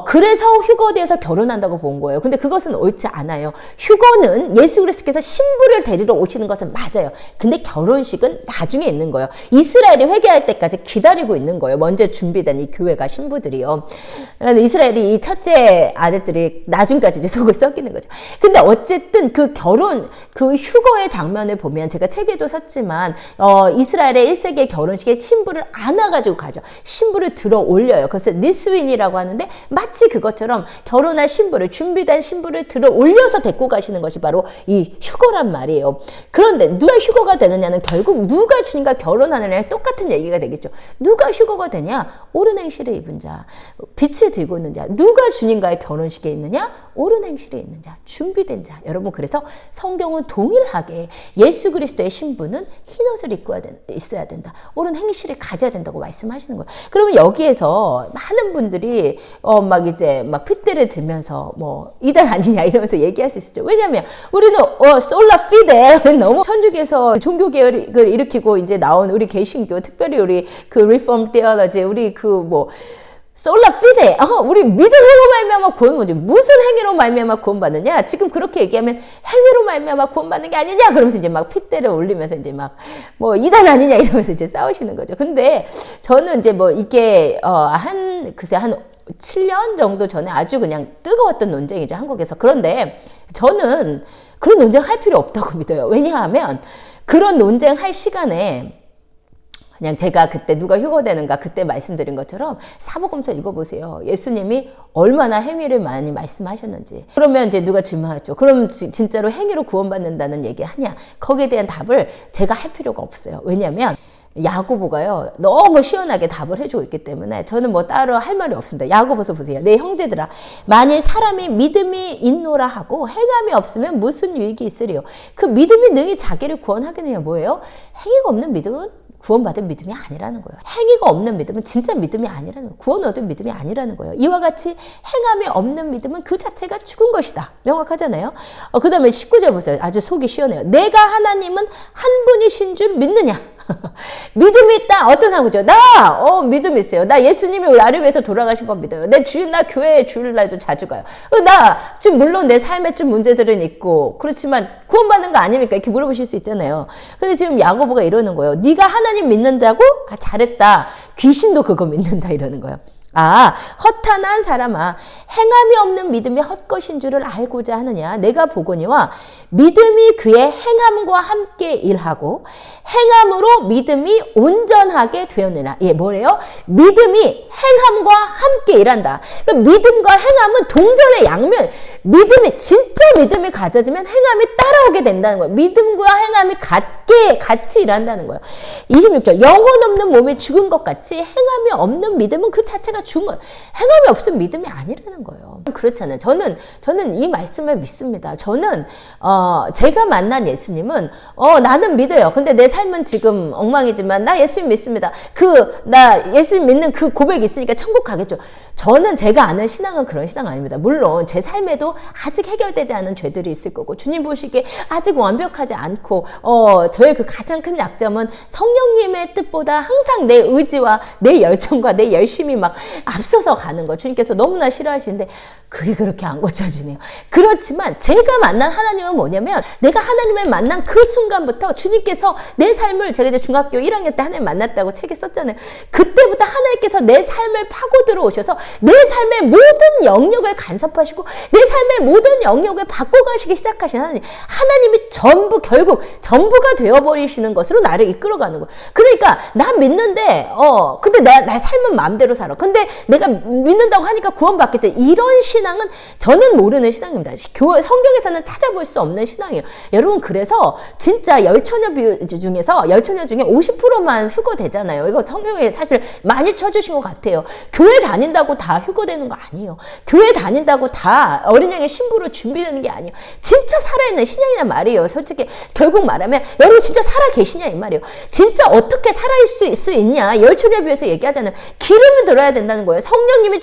그래서 휴거돼서 결혼한다고 본 거예요. 근데 그것은 옳지 않아요. 휴거는 예수 그리스도께서 신부를 데리러 오시는 것은 맞아요. 근데 결혼식은 나중에 있는 거예요. 이스라엘이 회개할 때까지 기다리고 있는 거예요. 먼저 준비된 이 교회가 신부들이요. 이스라엘이 이 첫째 아들들이 나중까지 이제 속을 썩이는 거죠. 근데 어쨌든 그 결혼, 그 휴거의 장면을 보면 제가 책에도 썼지만 이스라엘의 1세기의 결혼식에 신부를 안아가지고 가죠. 신부를 들어 올려요. 그래서 니스윈이라고 하는데 마치 그것처럼 결혼할 신부를, 준비된 신부를 들어 올려서 데리고 가시는 것이 바로 이 휴거란 말이에요. 그런데 누가 휴거가 되느냐는 결국 누가 주님과 결혼하느냐에 똑같은 얘기가 되겠죠. 누가 휴거가 되냐? 옳은 행실을 입은 자, 빛을 들고 있는 자. 누가 주님과의 결혼식에 있느냐? 옳은 행실에 있는 자, 준비된 자. 여러분 그래서 성경은 동일하게 예수 그리스도의 신부는 흰 옷을 입고 있어야 된다. 옳은 행실을 가져야 된다고 말씀하시는 거예요. 그러면 여기에서 많은 분들이 막 이제 막 핏대를 들면서 뭐 이단 아니냐 이러면서 얘기할 수 있죠. 왜냐하면 우리는 솔라 피데 너무 천주교에서 종교 개혁을 일으키고 이제 나온 우리 개신교, 특별히 우리 그 리폼 테올로지, 우리 그 뭐 솔라 피데, 우리 믿음으로 말미암아 구원받지, 무슨 행위로 말미암아 구원받느냐? 지금 그렇게 얘기하면 행위로 말미암아 구원받는 게 아니냐? 그러면서 이제 막 핏대를 올리면서 이제 막 뭐 이단 아니냐 이러면서 이제 싸우시는 거죠. 근데 저는 이제 뭐 이게 글쎄 한 7년 정도 전에 아주 그냥 뜨거웠던 논쟁이죠, 한국에서. 그런데 저는 그런 논쟁 할 필요 없다고 믿어요. 왜냐하면 그런 논쟁 할 시간에 그냥 제가 그때 누가 휴거되는가 그때 말씀드린 것처럼 사복음서 읽어보세요. 예수님이 얼마나 행위를 많이 말씀하셨는지. 그러면 이제 누가 질문하죠. 그럼 진짜로 행위로 구원받는다는 얘기 하냐? 거기에 대한 답을 제가 할 필요가 없어요. 왜냐하면 야고보가요 너무 시원하게 답을 해주고 있기 때문에 저는 뭐 따로 할 말이 없습니다. 야고보서 보세요. 내 형제들아, 만일 사람이 믿음이 있노라 하고 행함이 없으면 무슨 유익이 있으리요? 그 믿음이 능히 자기를 구원하겠느냐? 뭐예요? 행위가 없는 믿음은 구원받은 믿음이 아니라는 거예요. 행위가 없는 믿음은 진짜 믿음이 아니라는 거예요. 구원 얻은 믿음이 아니라는 거예요. 이와 같이 행함이 없는 믿음은 그 자체가 죽은 것이다. 명확하잖아요. 그 다음에 19절 보세요. 아주 속이 시원해요. 내가 하나님은 한 분이신 줄 믿느냐? 믿음이 있다. 어떤 사람이죠? 나 믿음 있어요. 나 예수님이 나를 위해서 돌아가신 건 믿어요. 내 주일, 나 교회에 주일날도 자주 가요. 나 지금 물론 내 삶에 좀 문제들은 있고 그렇지만 구원받는 거 아닙니까? 이렇게 물어보실 수 있잖아요. 근데 지금 야고보가 이러는 거예요. 네가 하나님 믿는다고? 잘했다. 귀신도 그거 믿는다 이러는 거예요. 허탄한 사람아, 행함이 없는 믿음이 헛것인 줄을 알고자 하느냐? 내가 보거니와 믿음이 그의 행함과 함께 일하고 행함으로 믿음이 온전하게 되었느냐. 뭐래요? 믿음이 행함과 함께 일한다. 그러니까 믿음과 행함은 동전의 양면. 진짜 믿음이 가져지면 행함이 따라오게 된다는 거예요. 믿음과 행함이 같이 일한다는 거예요. 26절, 영혼 없는 몸이 죽은 것 같이 행함이 없는 믿음은 그 자체가 준 거. 행함이 없으면 믿음이 아니라는 거예요. 그렇잖아요. 저는 이 말씀을 믿습니다. 저는 제가 만난 예수님은 나는 믿어요. 근데 내 삶은 지금 엉망이지만 나 예수님 믿습니다. 나 예수님 믿는 그 고백이 있으니까 천국 가겠죠. 저는 제가 아는 신앙은 그런 신앙 아닙니다. 물론 제 삶에도 아직 해결되지 않은 죄들이 있을 거고 주님 보시기에 아직 완벽하지 않고 저의 그 가장 큰 약점은 성령님의 뜻보다 항상 내 의지와 내 열정과 내 열심이 막 앞서서 가는 거. 주님께서 너무나 싫어하시는데 그게 그렇게 안 고쳐주네요. 그렇지만 제가 만난 하나님은 뭐냐면 내가 하나님을 만난 그 순간부터 주님께서 내 삶을 제가 이제 중학교 1학년 때 하나님 만났다고 책에 썼잖아요. 그때부터 하나님께서 내 삶을 파고 들어오셔서 내 삶의 모든 영역을 간섭하시고 내 삶의 모든 영역을 바꿔가시기 시작하신 하나님이 결국 전부가 되어버리시는 것으로 나를 이끌어가는 거예요. 그러니까 나 믿는데 근데 내 삶은 마음대로 살아. 근데 내가 믿는다고 하니까 구원받겠지. 이런 신앙은 저는 모르는 신앙입니다. 성경에서는 찾아볼 수 없는 신앙이에요. 여러분 그래서 진짜 열처녀 중에 50%만 휴거되잖아요. 이거 성경에 사실 많이 쳐주신 것 같아요. 교회 다닌다고 다 휴거되는 거 아니에요. 교회 다닌다고 다 어린 양의 신부로 준비되는 게 아니에요. 진짜 살아있는 신앙이란 말이에요. 솔직히 결국 말하면 여러분 진짜 살아 계시냐 이 말이에요. 진짜 어떻게 살아있을 수 있냐. 열처녀 비유에서 얘기하잖아요. 기름을 들어야 된다는 거예요. 성령님이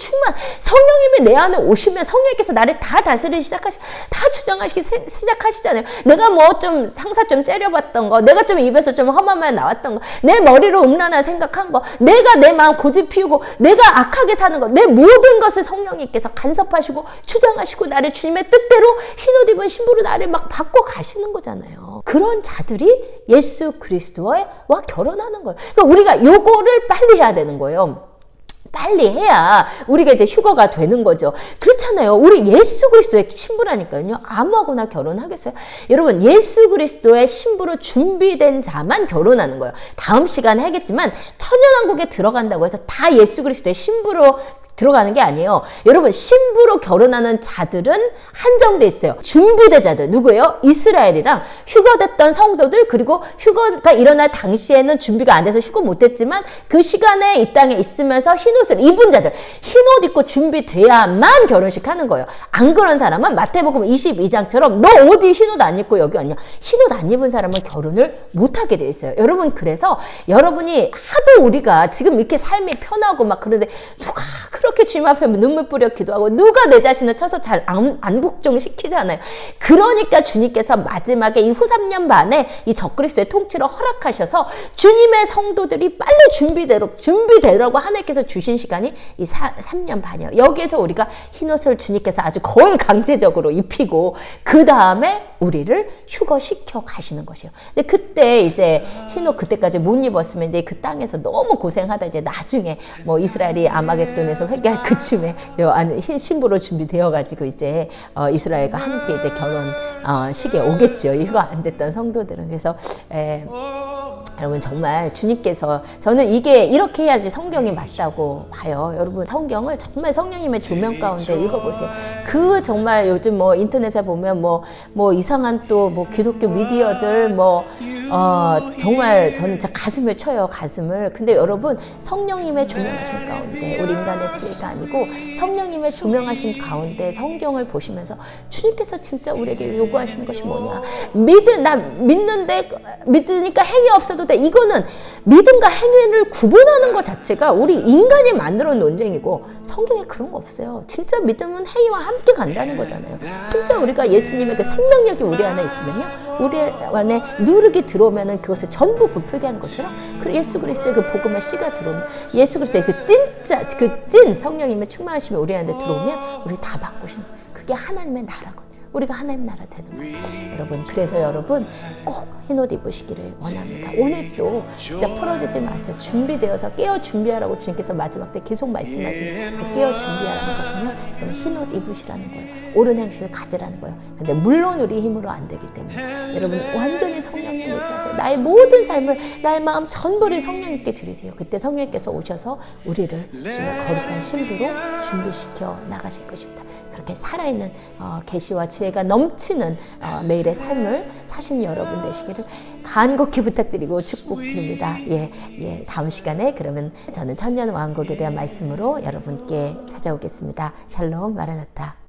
내 안에 오시면 성령님께서 나를 다 다스리기 다 주장하시기 시작하시잖아요. 내가 뭐 좀 상사 좀 째려봤던 거, 내가 좀 입에서 좀 험한 말 나왔던 거, 내 머리로 음란한 생각한 거, 내가 내 마음 고집 피우고 내가 악하게 사는 거, 내 모든 것을 성령님께서 간섭하시고 주장하시고 나를 주님의 뜻대로 흰옷 입은 신부로 나를 막 바꿔 가시는 거잖아요. 그런 자들이 예수 그리스도와 결혼하는 거예요. 그러니까 우리가 요거를 빨리 해야 되는 거예요. 빨리 해야 우리가 이제 휴거가 되는 거죠. 그렇잖아요. 우리 예수 그리스도의 신부라니까요. 아무하고나 결혼하겠어요? 여러분 예수 그리스도의 신부로 준비된 자만 결혼하는 거예요. 다음 시간에 하겠지만 천년왕국에 들어간다고 해서 다 예수 그리스도의 신부로 들어가는 게 아니에요. 여러분 신부로 결혼하는 자들은 한정돼 있어요. 준비된 자들 누구예요? 이스라엘이랑 휴거됐던 성도들 그리고 휴거가 일어날 당시에는 준비가 안 돼서 휴거 못했지만 그 시간에 이 땅에 있으면서 흰옷을 입은 자들 흰옷 입고 준비돼야만 결혼식 하는 거예요. 안 그런 사람은 마태복음 22장처럼 너 어디 흰옷 안 입고 여기 왔냐. 흰옷 안 입은 사람은 결혼을 못하게 돼 있어요. 여러분 그래서 여러분이 하도 우리가 지금 이렇게 삶이 편하고 막 그런데 누가 그렇게 주님 앞에 눈물 뿌려 기도하고 누가 내 자신을 쳐서 잘 안 복종시키잖아요. 그러니까 주님께서 마지막에 이 후 3년 반에 이 적그리스도의 통치를 허락하셔서 주님의 성도들이 빨리 준비되라고 하나님께서 주신 시간이 이 3년 반이에요. 여기에서 우리가 흰옷을 주님께서 아주 거의 강제적으로 입히고 그 다음에 우리를 휴거시켜 가시는 것이에요. 근데 그때 이제 흰옷 그때까지 못 입었으면 이제 그 땅에서 너무 고생하다 이제 나중에 뭐 이스라엘이 아마겟돈에서 회개할 그쯤에 흰 신부로 준비되어 가지고 이제 이스라엘과 함께 이제 결혼 시기에 오겠죠. 휴가 안 됐던 성도들은. 그래서 여러분 정말 주님께서 저는 이게 이렇게 해야지 성경이 맞다고 봐요. 여러분 성경을 정말 성령님의 조명 가운데 읽어보세요. 그 정말 요즘 뭐 인터넷에 보면 뭐 이상한 또 뭐 기독교 미디어들 정말 저는 진짜 가슴을 쳐요. 가슴을. 근데 여러분 성령님의 조명하신 가운데 우리 인간의 지혜가 아니고 성령님의 조명하신 가운데 성경을 보시면서 주님께서 진짜 우리에게 요구하시는 것이 뭐냐. 나 믿으니까 행위 없어도 돼. 이거는 믿음과 행위를 구분하는 것 자체가 우리 인간이 만들어 놓은 논쟁이고 성경에 그런 거 없어요. 진짜 믿음은 행위와 함께 간다는 거잖아요. 진짜 우리가 예수님의 그 생명력이 우리 안에 있으면요. 우리 안에 누룩이 들어오면은 그것을 전부 부풀게 하는 것처럼 예수 그리스도의 그 복음의 씨가 들어오면 예수 그리스도의 그 찐 성령님의 충만하심이 우리 안에 들어오면 우리 다 바꾸시는 그게 하나님의 나라거든요. 우리가 하나님 나라 되는 거예요. 여러분 그래서 여러분 꼭 흰옷 입으시기를 원합니다. 오늘도 진짜 풀어지지 마세요. 준비되어서 깨어 준비하라고 주님께서 마지막 때 계속 말씀하시는 그 깨어 준비하라는 것은요. 여러분 흰옷 입으시라는 거예요. 옳은 행실을 가지라는 거예요. 근데 물론 우리 힘으로 안 되기 때문에 여러분 완전히 성령님 준비하세요. 나의 모든 삶을, 나의 마음 전부를 성령님께 드리세요. 그때 성령님께서 오셔서 우리를 주님의 거룩한 신부로 준비시켜 나가실 것입니다. 그렇게 살아있는 계시와 지혜가 넘치는 매일의 삶을 사신 여러분 되시기를 간곡히 부탁드리고 축복드립니다. 다음 시간에 그러면 저는 천년왕국에 대한 말씀으로 여러분께 찾아오겠습니다. 샬롬 마라나타.